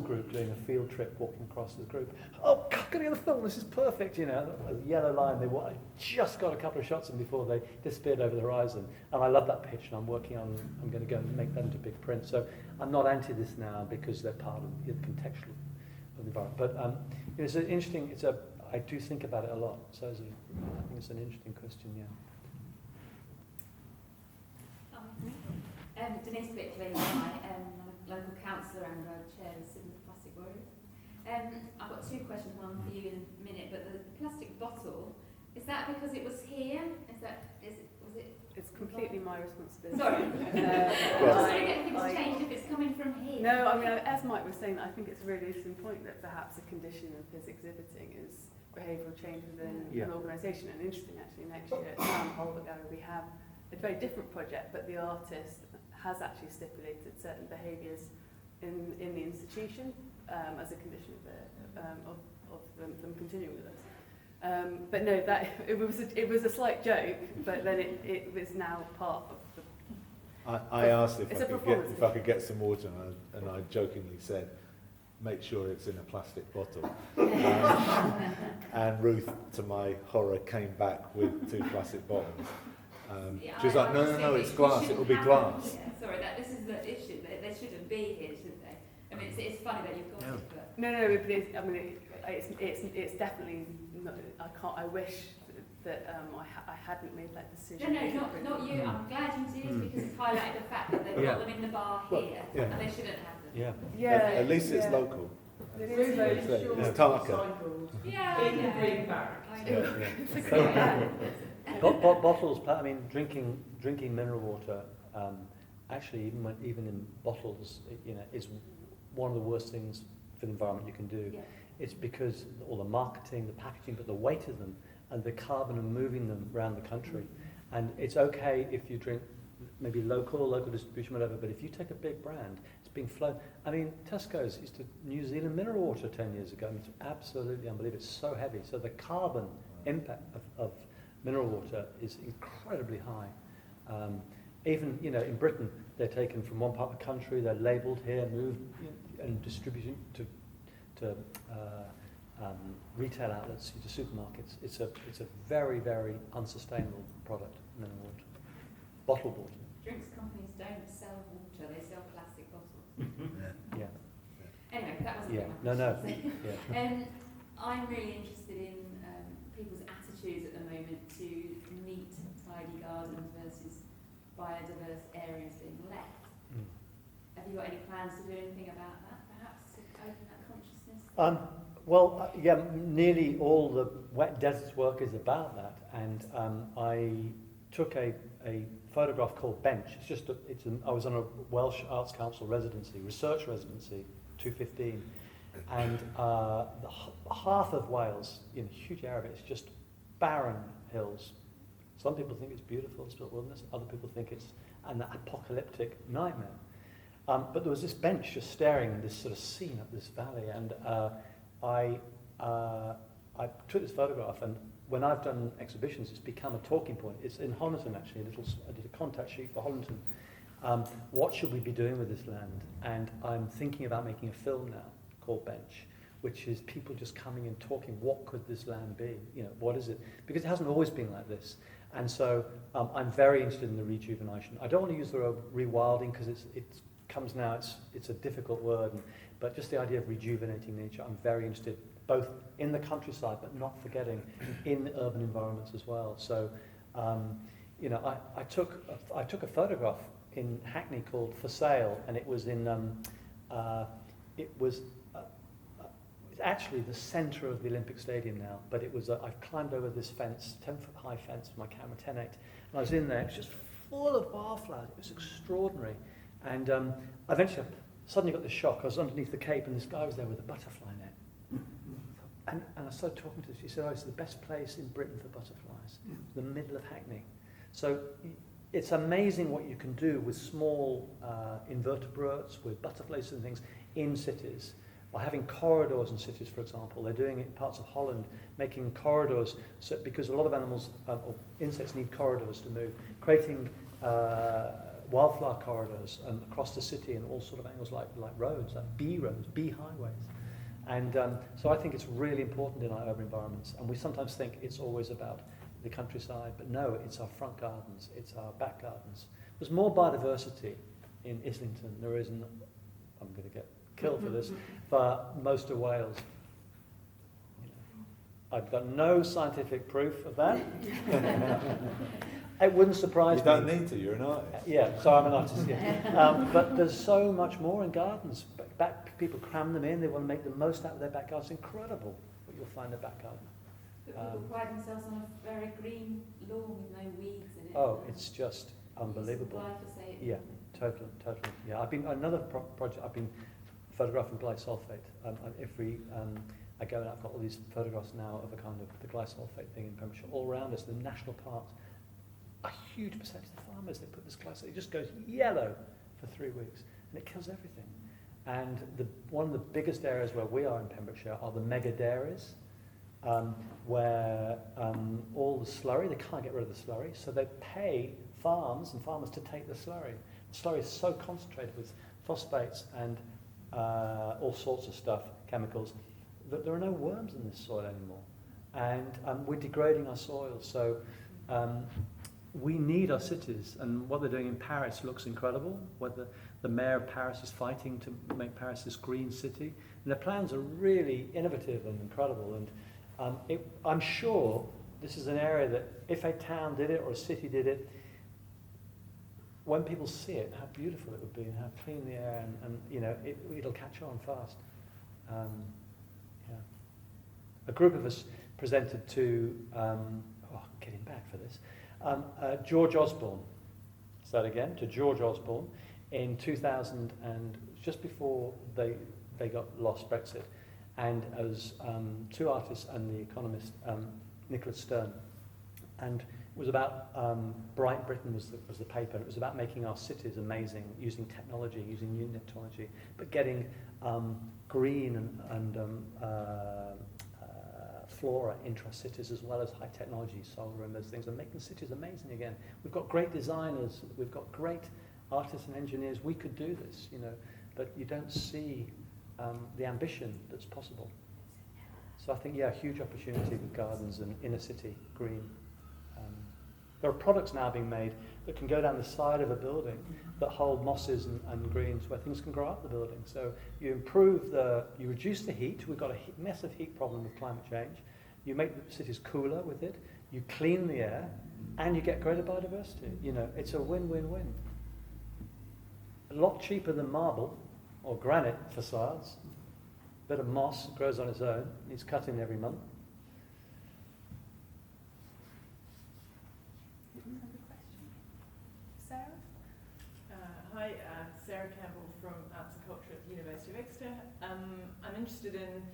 group doing a field trip, walking across the group. Oh, God, get the film, this is perfect, a yellow line. I just got a couple of shots in before they disappeared over the horizon, and I love that pitch, and I'm going to go and make that into big print. So I'm not anti this now because they're part of the contextual of the environment. But it's an interesting. I do think about it a lot. So I think it's an interesting question. Yeah. Denise Vickley, I'm a local councillor and chair of Civil Plastic Warriors. I've got two questions, one for you in a minute, but the plastic bottle, is that because it was here? Was it? It's completely my responsibility. Sorry. I don't think it's changed if it's coming from here. No, I mean, as Mike was saying, I think it's a really interesting point that perhaps a condition of his exhibiting is behavioural change within an organisation. And interesting, actually, next year at Holbert Gallery we have a very different project, but the artist has actually stipulated certain behaviours in the institution as a condition of them continuing with us. But no, that it was a slight joke, but then it was now part of the. I asked if I could get some water, and I jokingly said, make sure it's in a plastic bottle. And Ruth, to my horror, came back with 2 plastic bottles. She was like, no, it's glass, it will be glass. Yeah, sorry, this is the issue. They shouldn't be here, should they? I mean, it's funny that you've got it, but... No, but it's definitely not, I wish that I hadn't made that decision. No, not you. I'm glad you did, because it's highlighted the fact that they've got them in the bar here, and they shouldn't have them. At least it's local. It is local. It's Tarka. Yeah, in the green barracks. Bottles, drinking mineral water, actually, even in bottles, is one of the worst things for the environment you can do. Yeah. It's because all the marketing, the packaging, but the weight of them and the carbon of moving them around the country. And it's okay if you drink maybe local distribution, whatever, but if you take a big brand, it's being flown. I mean, Tesco's used to New Zealand mineral water 10 years ago. I mean, it's absolutely unbelievable. It's so heavy. So the carbon impact of mineral water is incredibly high. Even, in Britain, they're taken from one part of the country, they're labelled here, moved and distributed to retail outlets, to supermarkets. It's a very, very unsustainable product, mineral water, bottled water. Drinks companies don't sell water; they sell plastic bottles. Yeah. Anyway, that wasn't Yeah. my No. question. Yeah. I'm really interested in people's attitudes at the moment to neat, tidy gardens versus biodiverse areas being left. Have you got any plans to do anything about that, perhaps, to open that consciousness? Nearly all the wet deserts work is about that, and I took a photograph called Bench. I was on a Welsh Arts Council research residency, 215, and half of Wales, in a huge area of it, is just barren hills. Some people think it's beautiful, it's built wilderness. Other people think it's an apocalyptic nightmare. But there was this bench just staring in this sort of scene up this valley, and I took this photograph, and when I've done exhibitions, it's become a talking point. It's in Honiton, actually. I did a contact sheet for Honiton. What should we be doing with this land? And I'm thinking about making a film now called Bench, which is people just coming and talking, what could this land be? What is it? Because it hasn't always been like this. And so I'm very interested in the rejuvenation. I don't want to use the word rewilding because it's a difficult word, but just the idea of rejuvenating nature, I'm very interested, both in the countryside, but not forgetting in urban environments as well. So, I took a photograph in Hackney called For Sale, and it was it's actually the centre of the Olympic Stadium now, but I've climbed over this fence, 10-foot high fence with my camera, 10.8, and I was in there. It was just full of wildflowers. It was extraordinary. And eventually I suddenly got this shock. I was underneath the cape, and this guy was there with a butterfly net. And I started talking to her. She said, it's the best place in Britain for butterflies, the middle of Hackney. So it's amazing what you can do with small invertebrates, with butterflies and things in cities. By having corridors in cities, for example. They're doing it in parts of Holland, making corridors, because a lot of animals, or insects need corridors to move, creating wildflower corridors across the city in all sort of angles, like roads, like bee roads, bee highways. And so I think it's really important in our urban environments, and we sometimes think it's always about the countryside, but no, it's our front gardens, it's our back gardens. There's more biodiversity in Islington there is in, I'm going to get killed for this, for most of Wales. I've got no scientific proof of that. It wouldn't surprise me. You don't need to, you're an artist. Yeah, so I'm an artist, yeah. But there's so much more in gardens. People cram them in, they want to make the most out of their back garden. It's incredible what you'll find in their back garden. But people pride themselves on a very green lawn with no weeds in it. Oh, it's just unbelievable. Glyphosate. Yeah, totally. Yeah, another project, I've been photographing glysulfate. I go and I've got all these photographs now of a kind of the glysulfate thing in Pembrokeshire. All around us, the national parks, a huge percentage of the farmers, they put this glyphosate, it just goes yellow for 3 weeks, and it kills everything. And one of the biggest areas where we are in Pembrokeshire are the mega dairies, where all the slurry, they can't get rid of the slurry, so they pay farms and farmers to take the slurry. The slurry is so concentrated with phosphates and all sorts of stuff, chemicals, that there are no worms in this soil anymore. And we're degrading our soil. So we need our cities, and what they're doing in Paris looks incredible. What the mayor of Paris is fighting to make Paris this green city. And their plans are really innovative and incredible. And I'm sure this is an area that if a town did it or a city did it, when people see it, how beautiful it would be and how clean the air, and you know, it'll catch on fast. Yeah. A group of us presented to, getting back for this, George Osborne. So that again, to George Osborne in 2000, and just before they got lost Brexit, and as two artists and the economist Nicholas Stern, and it was about Bright Britain was the paper. It was about making our cities amazing, using technology, using new technology, but getting green and flora into our cities, as well as high technology, solar and those things, and making cities amazing again. We've got great designers, we've got great artists and engineers. We could do this, you know, but you don't see the ambition that's possible. So I think, yeah, huge opportunity with gardens and inner city green. There are products now being made that can go down the side of a building that hold mosses and greens where things can grow up the building. So you you reduce the heat. We've got a massive heat problem with climate change. You make the cities cooler with it. You clean the air, and you get greater biodiversity. You know, it's a win-win-win. A lot cheaper than marble or granite facades. A bit of moss grows on its own. Needs cutting every month. Hi, Sarah Campbell from Arts and Culture at the University of Exeter. I'm interested in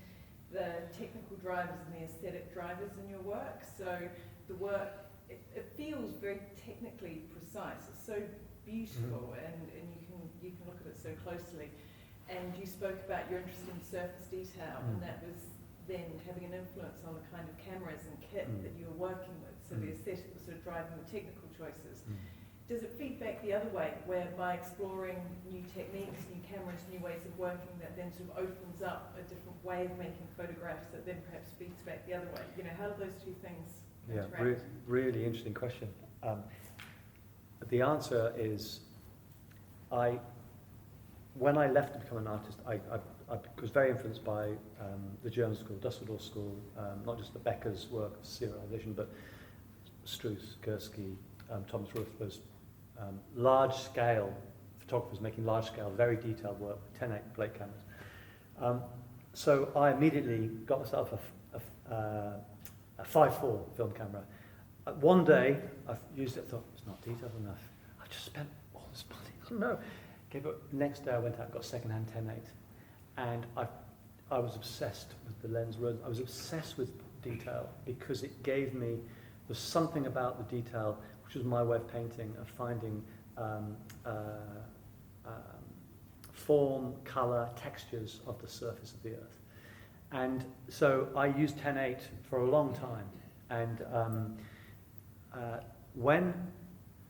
the technical drivers and the aesthetic drivers in your work. So the work, it feels very technically precise. It's so beautiful, and you can look at it so closely. And you spoke about your interest in surface detail, and that was then having an influence on the kind of cameras and kit that you were working with. So the aesthetic was sort of driving the technical choices. Does it feed back the other way, where by exploring new techniques, new cameras, new ways of working, that then sort of opens up a different way of making photographs that then perhaps feeds back the other way? You know, how do those two things interact? Really interesting question. The answer is, when I left to become an artist, I was very influenced by the German school, Dusseldorf school, not just the Becker's work of serialization, but Struth, Gursky, Thomas Ruth was large-scale photographers making large-scale, very detailed work with 10-8 plate cameras. So I immediately got myself a 5.4 film camera. One day, I used it, thought, it's not detailed enough. I just spent all this money, I don't know. Next day I went out and got second-hand 10-8. And I was obsessed with the lens. I was obsessed with detail because it gave me, there's something about the detail, which was my way of painting, of finding form, colour, textures of the surface of the earth. And so I used 10-8 for a long time. And when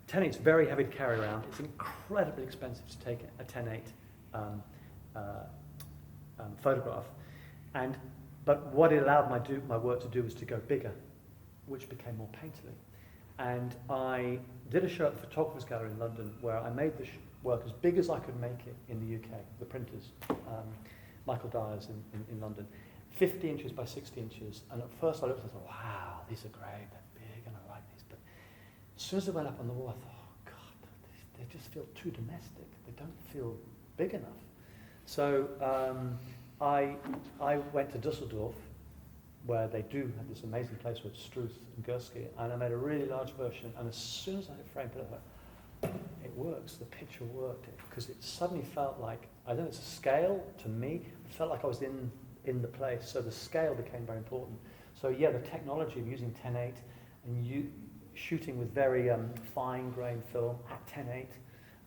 10-8 is very heavy to carry around, it's incredibly expensive to take a 10-8 photograph. But what it allowed my work to do was to go bigger, which became more painterly. And I did a show at the Photographers Gallery in London where I made the work as big as I could make it in the UK, the printers, Michael Dyer's in London, 50 inches by 60 inches. And at first I looked and I thought, wow, these are great, they're big and I like these. But as soon as I went up on the wall, I thought, oh God, they just feel too domestic. They don't feel big enough. So I went to Dusseldorf, where they do have this amazing place with Struth and Gursky, and I made a really large version, and as soon as I framed it, I thought, it works, the picture worked, because it suddenly felt like, I don't know, it's a scale to me, it felt like I was in the place, so the scale became very important. So yeah, the technology of using 10-8 and shooting with very fine-grained film at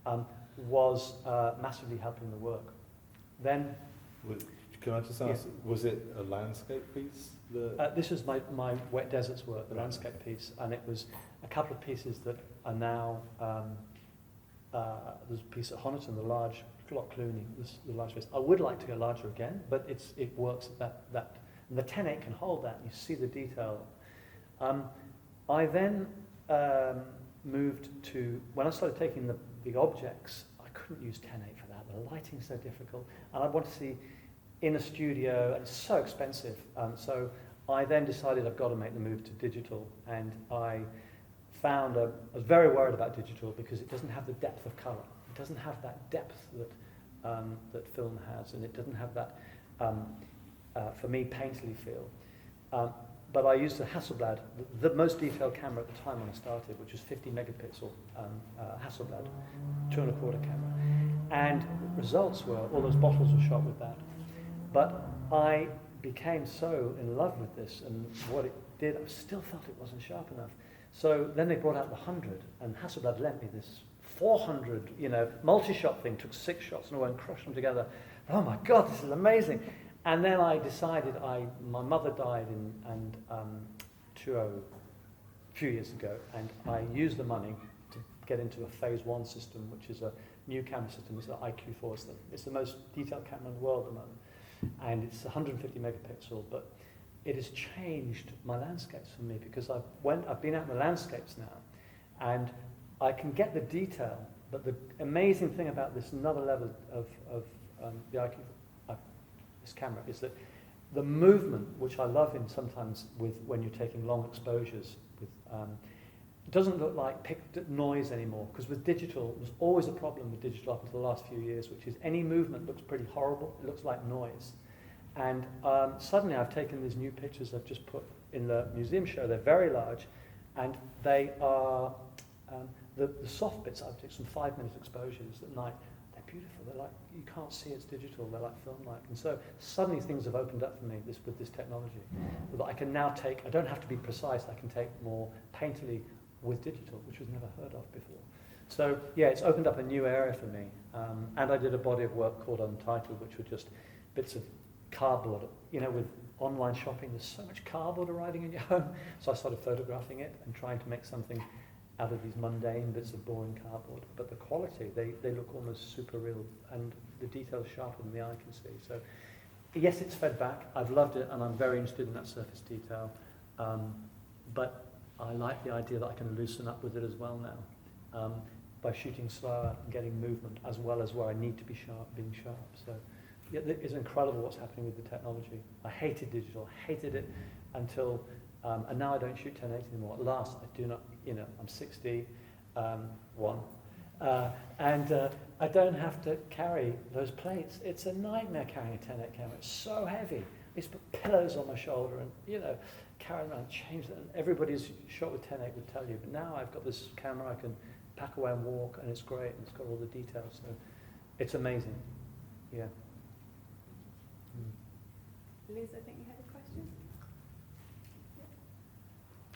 10-8 was massively helping the work. Then... Can I just ask, was it a landscape piece? This is my wet deserts work, the landscape piece, and it was a couple of pieces that are now, there's a piece at Honiton, the large lot clooney, the large space. I would like to go larger again, but it works at that. And the 10.8 can hold that. You see the detail. I then moved to, when I started taking the big objects, I couldn't use 10.8 for that. The lighting's so difficult. And I want to see in a studio, and it's so expensive. So I then decided I've got to make the move to digital. And I found, I was very worried about digital because it doesn't have the depth of colour. It doesn't have that depth that film has, and it doesn't have that, for me, painterly feel. But I used a Hasselblad, the most detailed camera at the time when I started, which was 50 megapixel Hasselblad, 2.25 camera. And results were, all those bottles were shot with that. But I became so in love with this, and what it did, I still felt it wasn't sharp enough. So then they brought out the 100, and Hasselblad lent me this 400, multi-shot thing, took 6 shots and I went and crushed them together. Oh my God, this is amazing. And then I decided, my mother died in a few years ago, and I used the money to get into a phase 1 system, which is a new camera system. It's an IQ4. It's the most detailed camera in the world at the moment. And it's 150 megapixel, but it has changed my landscapes for me because I've been out in the landscapes now, and I can get the detail, but the amazing thing about this another level of the IQ, this camera, is that the movement, which I love in sometimes when you're taking long exposures, it doesn't look like noise anymore, because with digital, there's always a problem with digital up until the last few years, which is any movement looks pretty horrible, it looks like noise. And suddenly I've taken these new pictures I've just put in the museum show. They're very large, and they are, the soft bits I've taken some 5-minute exposures at night. They're beautiful. They're like, you can't see it's digital. They're like film-like. And so suddenly things have opened up for me with this technology. That I can now take, I don't have to be precise, I can take more painterly with digital, which was never heard of before. So yeah, it's opened up a new area for me. And I did a body of work called Untitled, which were just bits of cardboard. With online shopping, there's so much cardboard arriving in your home. So I started photographing it and trying to make something out of these mundane bits of boring cardboard. But the quality, they look almost super real, and the detail is sharper than the eye can see. So yes, it's fed back. I've loved it, and I'm very interested in that surface detail. But I like the idea that I can loosen up with it as well now, by shooting slower and getting movement, as well as where I need to be sharp, being sharp. So yeah, it's incredible what's happening with the technology. I hated digital, hated it until, and now I don't shoot 1080 anymore. At last, I do not, I'm 61, and I don't have to carry those plates. It's a nightmare carrying a 1080 camera. It's so heavy. I used to put pillows on my shoulder and, carry around, change that. And everybody's shot with 1080 would tell you. But now I've got this camera I can pack away and walk, and it's great, and it's got all the details. So it's amazing. Yeah. Liz, I think you had a question?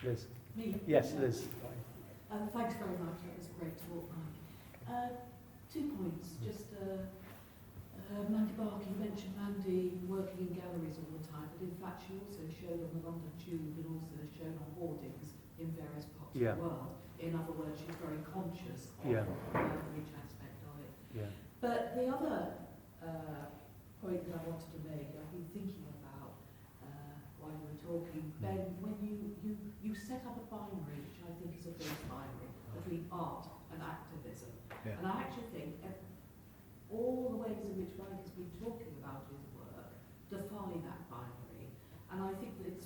Liz? Me? Yes, Liz. Thanks very much. That was a great talk, Mike. 2 points. Just Mandy Barker, you mentioned Mandy working in galleries all the time, but in fact she also showed on the London Tube and also shown on hoardings in various parts of the world. In other words, she's very conscious of the outreach aspect of it. Yeah. But the other point that I wanted to make, I've been thinking about while we were talking, Ben, when you set up a binary, which I think is a big binary, between art and activism. Yeah. And I actually think all the ways in which Mike has been talking about his work defy that binary. And I think that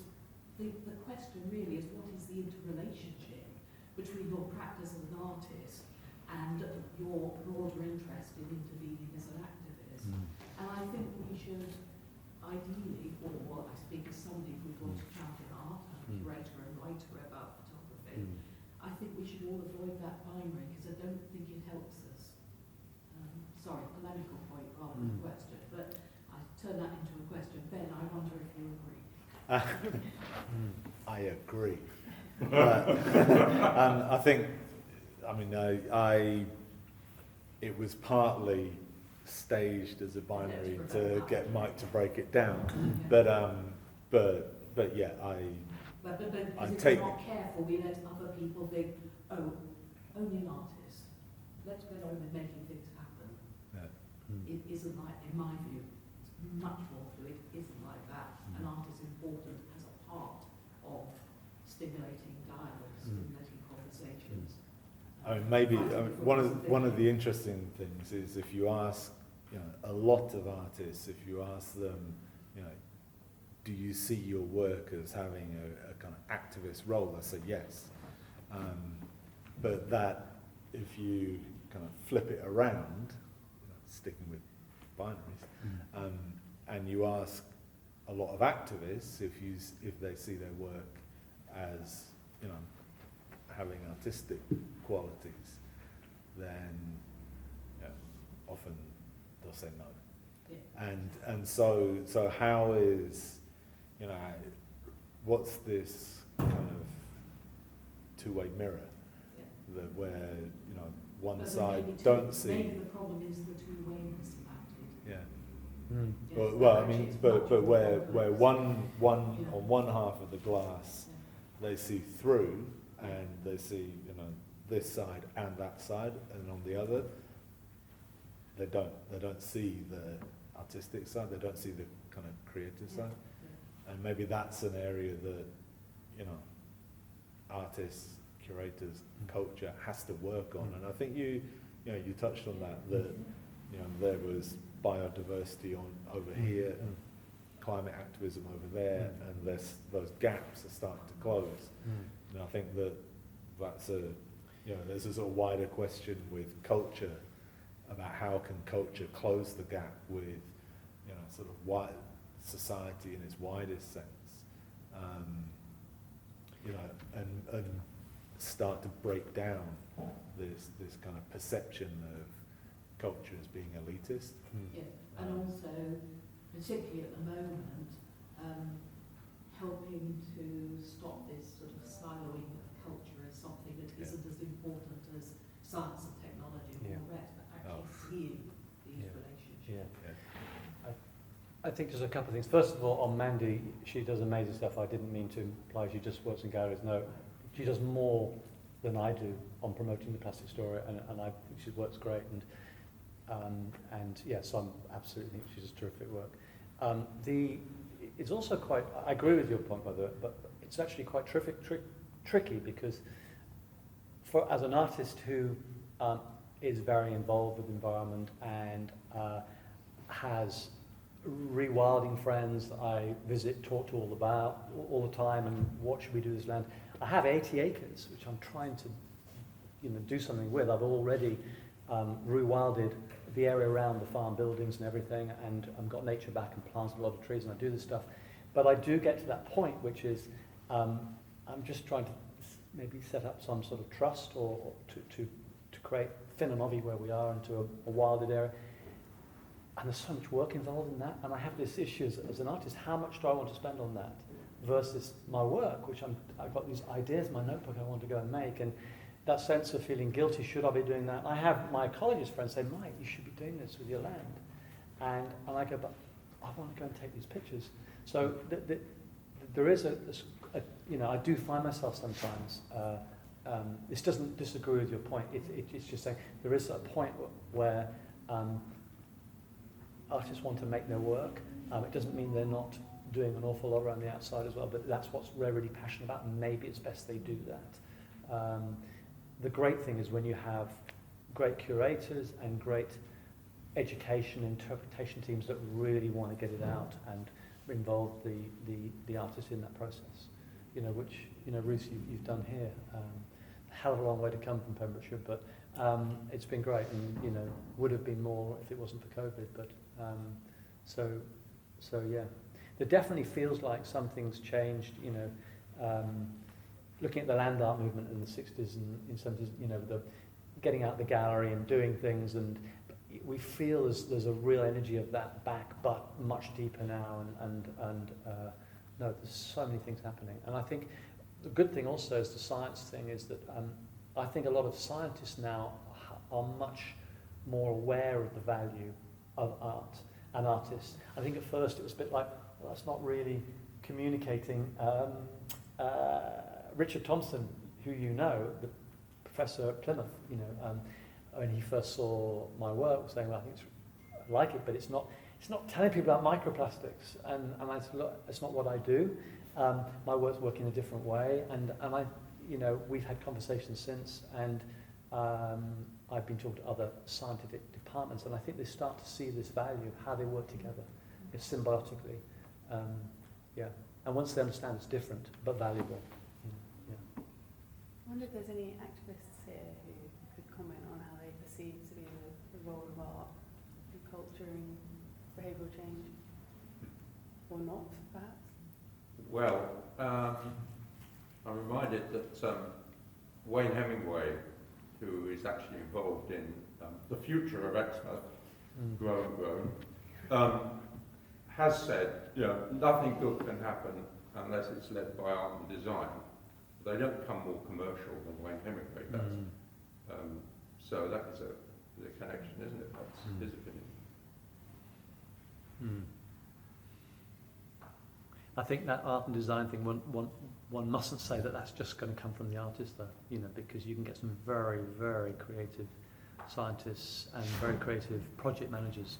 the question really is, what is the interrelationship between your practice as an artist and your broader interest in intervening as an activist? And I think we should ideally, or I speak as somebody who wants to count in art, I'm a curator and writer about photography, I think we should all avoid that binary because I don't think it helps us. Sorry, polemical point rather than a question, but I turn that into a question. Ben, I wonder if you agree. I agree. I think, it was partly staged as a binary to get Mike to break it down, but yeah, But I if take we're not careful, we let other people think, oh, only an artist. Let's get on with making things happen. isn't like, in my view, it's much more fluid, isn't like that. And art is important as a part of stimulating dialogue, stimulating conversations. I mean, maybe one of the interesting things is if you ask, a lot of artists, if you ask them, do you see your work as having a kind of activist role? They say yes. But that, if you kind of flip it around, sticking with binaries, and you ask a lot of activists if they see their work as having artistic qualities, then often they'll say no. Yeah. And so how is what's this kind of two-way mirror that where one but side maybe don't see. Maybe the problem is the two-wayness about it. Yeah. Yes, Well, I actually mean, it's but much more where complex. one on one half of the glass they see through, and they see this side and that side, and on the other they don't see the artistic side, they don't see the kind of creative side, and maybe that's an area that artists, curators, culture has to work on. And I think you touched on that there was biodiversity over here, and climate activism over there, and those gaps are starting to close. And I think that's there's a sort of wider question with culture about how can culture close the gap with sort of wide society in its widest sense, and start to break down this kind of perception of culture as being elitist. Yeah, and also, particularly at the moment, helping to stop this sort of siloing of culture as something that isn't as important as science and technology and all the rest, but actually seeing these relationships. I think there's a couple of things. First of all, on Mandy, she does amazing stuff. I didn't mean to imply she just works in galleries. No, she does more than I do on promoting the plastic story, and I think she works great. And yes, I'm absolutely think she does terrific work. It's also quite. I agree with your point, by the way, but it's actually quite tricky because, as an artist who is very involved with the environment and has rewilding friends that I visit, talk to all the time, and what should we do with this land? I have 80 acres, which I'm trying to, do something with. I've already rewilded the area around the farm buildings and everything, and I've got nature back and planted a lot of trees, and I do this stuff. But I do get to that point, which is I'm just trying to maybe set up some sort of trust or to create Finanovi where we are into a wilded area. And there's so much work involved in that, and I have this issue as an artist, how much do I want to spend on that versus my work, which I've got these ideas in my notebook I want to go and make, and that sense of feeling guilty, should I be doing that? I have my ecologist friends say, Mike, you should be doing this with your land. And I go, but I want to go and take these pictures. So there is I do find myself sometimes, this doesn't disagree with your point, it's just saying there is a point where artists want to make their work. It doesn't mean they're not doing an awful lot around the outside as well, but that's what they're really passionate about, and maybe it's best they do that. The great thing is when you have great curators and great education, interpretation teams that really want to get it out and involve the artist in that process, which, Ruth, you've done here. A hell of a long way to come from Pembrokeshire, but it's been great, and, would have been more if it wasn't for COVID, but so yeah. There definitely feels like something's changed, looking at the land art movement in the 60s and in 70s, the getting out the gallery and doing things, and we feel there's a real energy of that back, but much deeper now, and no, there's so many things happening. And I think the good thing also is the science thing is that I think a lot of scientists now are much more aware of the value of art and artists. I think at first it was a bit like, well, that's not really communicating. Richard Thompson, who the professor at Plymouth, when he first saw my work, was saying, well, I think it's like it, but it's not telling people about microplastics, and I said, look, it's not what I do. My work's working a different way, and I, we've had conversations since, and I've been talking to other scientific departments, and I think they start to see this value of how they work together, symbiotically. And once they understand it's different but valuable. I wonder if there's any activists here who could comment on how they perceive to be the role of art in culture and behavioural change, or not, perhaps? Well, I'm reminded that Wayne Hemingway, who is actually involved in the future of Exmouth, grown, has said, nothing good can happen unless it's led by art and design. They don't become more commercial than Wayne Hemingway does. So that is the connection, isn't it? That's his opinion. I think that art and design thing, one mustn't say that that's just going to come from the artist, though, because you can get some very, very creative scientists and very creative project managers.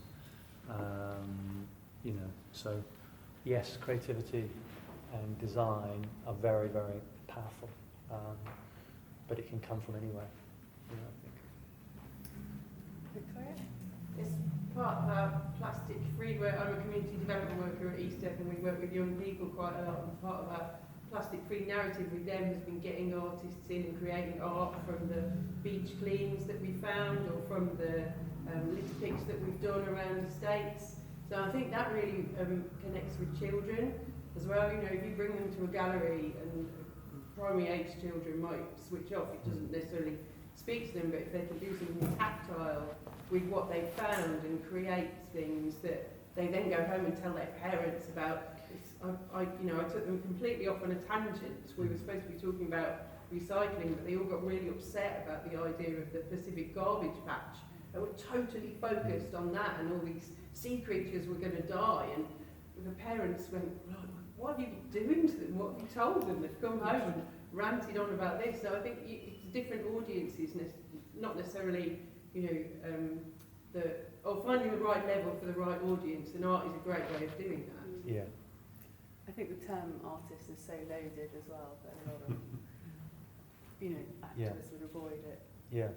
So yes, creativity and design are very, very powerful, but it can come from anywhere, I think. Victoria? It's part of our plastic-free work. I'm a community development worker at East Devon. We work with young people quite a lot, and part of our plastic-free narrative with them has been getting artists in and creating art from the beach cleans that we found, or from the litter picks that we've done around the States. So I think that really connects with children as well. If you bring them to a gallery, and primary age children might switch off, it doesn't necessarily speak to them, but if they can do something tactile with what they found and create things that they then go home and tell their parents about. I took them completely off on a tangent. We were supposed to be talking about recycling, but they all got really upset about the idea of the Pacific garbage patch. They were totally focused on that, and all these sea creatures were going to die, and the parents went, what have you been doing to them? What have you told them? They've come home and ranted on about this. So I think it's different audiences, not necessarily, finding the right level for the right audience, and art is a great way of doing that. Yeah. I think the term artist is so loaded as well that a lot of, activists would avoid it. Yeah.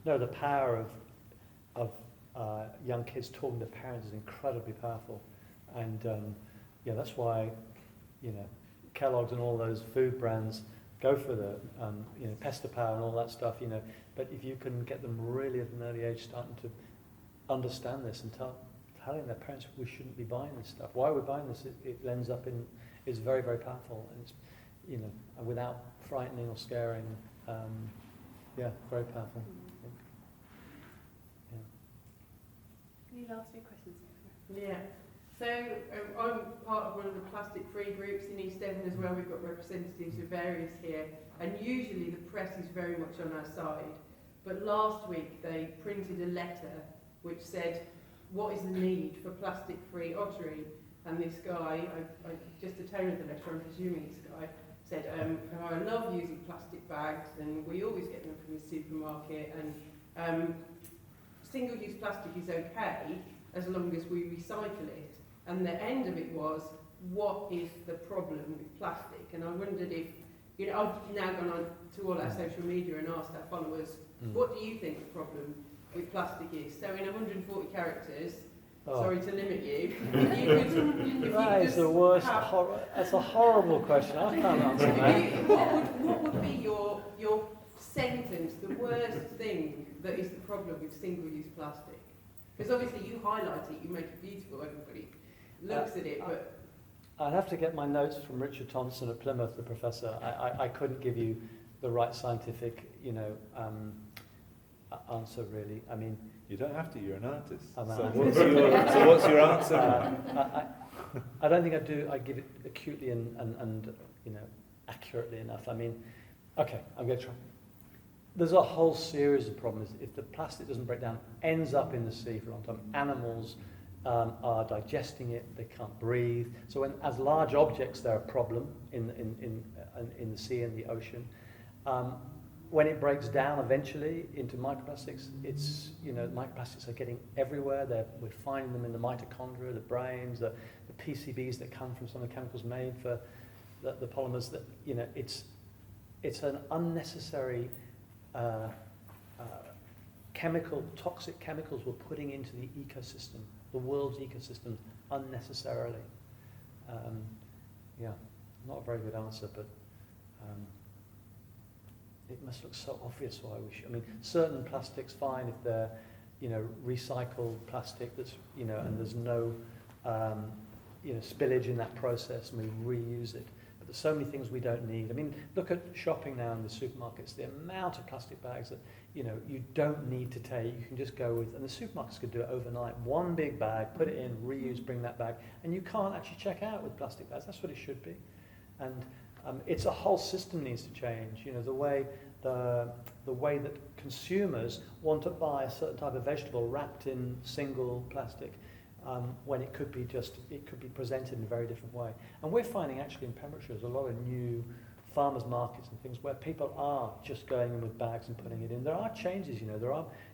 No, the power of young kids talking to parents is incredibly powerful, and that's why Kellogg's and all those food brands go for the Pesta Power and all that stuff. But if you can get them really at an early age starting to understand this and telling their parents we shouldn't be buying this stuff. Why we're buying this, it ends up in is very, very powerful, and it's without frightening or scaring. Very powerful. Any last few questions? Yeah. So I'm part of one of the plastic-free groups in East Devon as well. We've got representatives of various here, and usually the press is very much on our side. But last week they printed a letter which said, what is the need for plastic-free ottery? And this guy, just the tone of the letter, I'm presuming this guy, said, I love using plastic bags, and we always get them from the supermarket, and single-use plastic is okay as long as we recycle it. And the end of it was, what is the problem with plastic? And I wondered if, I've now gone on to all our social media and asked our followers, what do you think the problem with plastic is? So in 140 characters, sorry to limit you, that is the worst, that's a horrible question, I can't answer that. What would be your sentence, the worst thing that is the problem with single-use plastic? Because obviously you highlight it, you make it beautiful, everybody looks at it, but... I'd have to get my notes from Richard Thompson at Plymouth, the professor. I couldn't give you the right scientific, answer, really. I mean... You don't have to, you're an artist. I'm an artist. artist. So what's your answer? I don't think I give it acutely and accurately enough. I mean, okay, I'm going to try. There's a whole series of problems. If the plastic doesn't break down, ends up in the sea for a long time. Animals are digesting it; they can't breathe. So, as large objects, they're a problem in the sea and the ocean. when it breaks down eventually into microplastics, it's, microplastics are getting everywhere. We're finding them in the mitochondria, the brains, the PCBs that come from some of the chemicals made for the polymers. That, it's an unnecessary toxic chemicals we're putting into the ecosystem, the world's ecosystem, unnecessarily. Not a very good answer, but it must look so obvious why we should. I mean, certain plastics, fine if they're, recycled plastic that's, and there's no, spillage in that process, and we reuse it. But there's so many things we don't need. I mean, look at shopping now in the supermarkets, the amount of plastic bags that, you don't need to take. You can just go with, and the supermarkets could do it overnight. One big bag, put it in, reuse, bring that back, and you can't actually check out with plastic bags. That's what it should be. And it's a whole system needs to change. The way that consumers want to buy a certain type of vegetable wrapped in single plastic, when it could be presented in a very different way. And we're finding actually in Pembrokeshire there's a lot of new farmers markets and things where people are just going in with bags and putting it in. There are changes,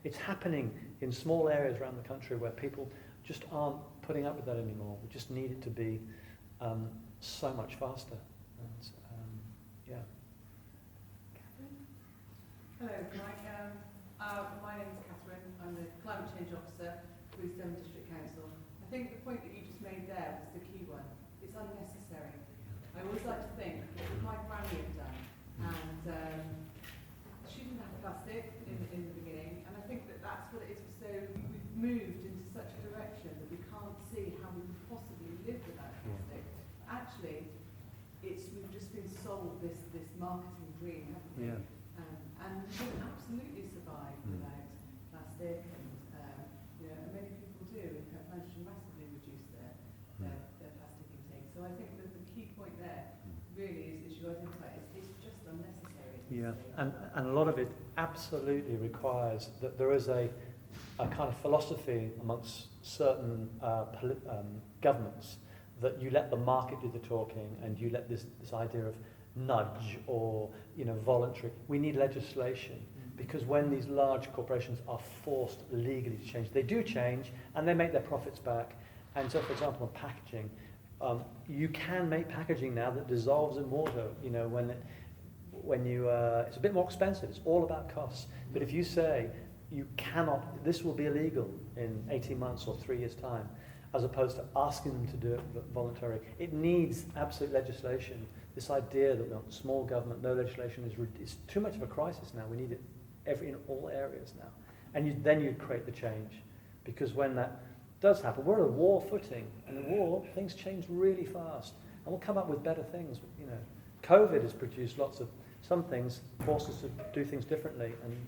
it's happening in small areas around the country where people just aren't putting up with that anymore. We just need it to be so much faster. And, Hello, Mike. My name is Catherine. I'm the Climate Change Officer for East Devon District Council. I think the point that you just made there was the key one. It's unnecessary. I always like to think what would my granny have done, and she didn't have plastic in the beginning, and I think that's what it is. So we've moved into such a direction that we can't see how we could possibly live without plastic. Actually, we've just been sold this marketing dream, haven't we? Yeah. And we can absolutely survive without plastic, and many people do, and have managed to massively reduce their plastic intake. So I think that the key point there really is, as you identify, it's just unnecessary. Yeah, and a lot of it absolutely requires that there is a kind of philosophy amongst certain governments that you let the market do the talking, and you let this idea of nudge or voluntary. We need legislation, because when these large corporations are forced legally to change, they do change and they make their profits back. And so, for example, on packaging, you can make packaging now that dissolves in water. When you it's a bit more expensive. It's all about costs. But if you say you cannot, this will be illegal in 18 months or 3 years' time, as opposed to asking them to do it voluntarily, it needs absolute legislation. This idea that we want small government, no legislation is too much of a crisis now. We need it in all areas now. And then you create the change. Because when that does happen, we're at a war footing. And in war, things change really fast. And we'll come up with better things. COVID has produced some things, forced us to do things differently. And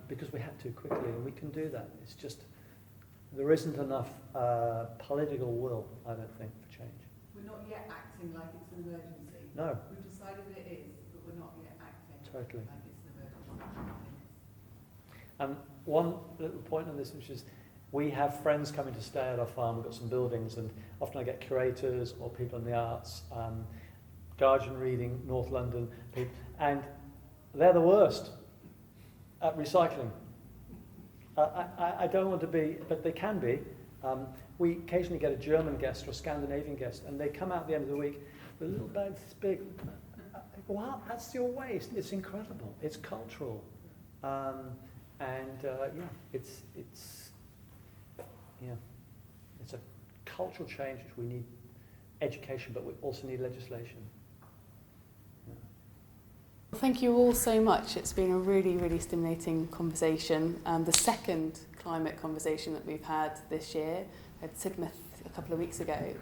because we had to quickly, and we can do that. It's just, there isn't enough political will, I don't think, for change. We're not yet acting like it's an emergency. No. We've decided it is, but we're not yet acting Totally. like it's an emergency. And one little point on this, which is, we have friends coming to stay at our farm. We've got some buildings, and often I get curators or people in the arts, Guardian Reading, North London, people, and they're the worst at recycling. I don't want to be, but they can be. We occasionally get a German guest or a Scandinavian guest, and they come out at the end of the week with little bags this big. Wow, that's your waste. It's incredible. It's cultural, it's a cultural change which we need education, but we also need legislation. Well, thank you all so much. It's been a really, really stimulating conversation. The second climate conversation that we've had this year at Exmouth a couple of weeks ago.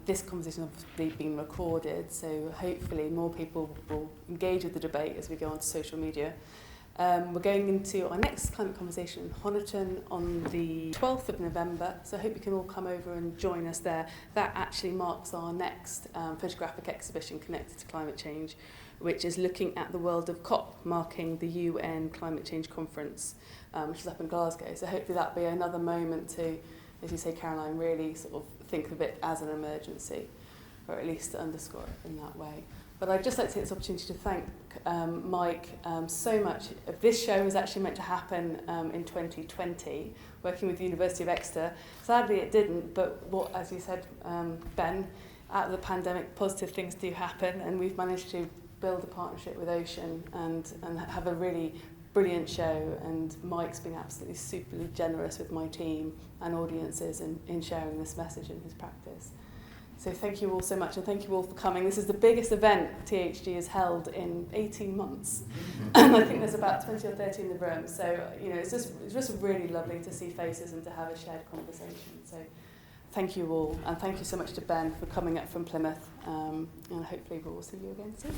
This conversation has obviously been recorded, so hopefully more people will engage with the debate as we go onto social media. We're going into our next climate conversation in Honiton on the 12th of November, so I hope you can all come over and join us there. That actually marks our next photographic exhibition connected to climate change, which is looking at the world of COP, marking the UN Climate Change Conference, which is up in Glasgow. So hopefully that'll be another moment to, as you say, Caroline, really sort of think of it as an emergency, or at least to underscore it in that way. But I'd just like to take this opportunity to thank Mike so much. This show was actually meant to happen in 2020, working with the University of Exeter. Sadly it didn't, but what, as you said, Ben, out of the pandemic, positive things do happen, and we've managed to build a partnership with Ocean and have a really brilliant show, and Mike's been absolutely superly generous with my team and audiences in sharing this message in his practice. So thank you all so much, and thank you all for coming. This is the biggest event THG has held in 18 months. And I think there's about 20 or 30 in the room. So, you know, it's just really lovely to see faces and to have a shared conversation. So thank you all, and thank you so much to Ben for coming up from Plymouth. And hopefully we'll see you again soon.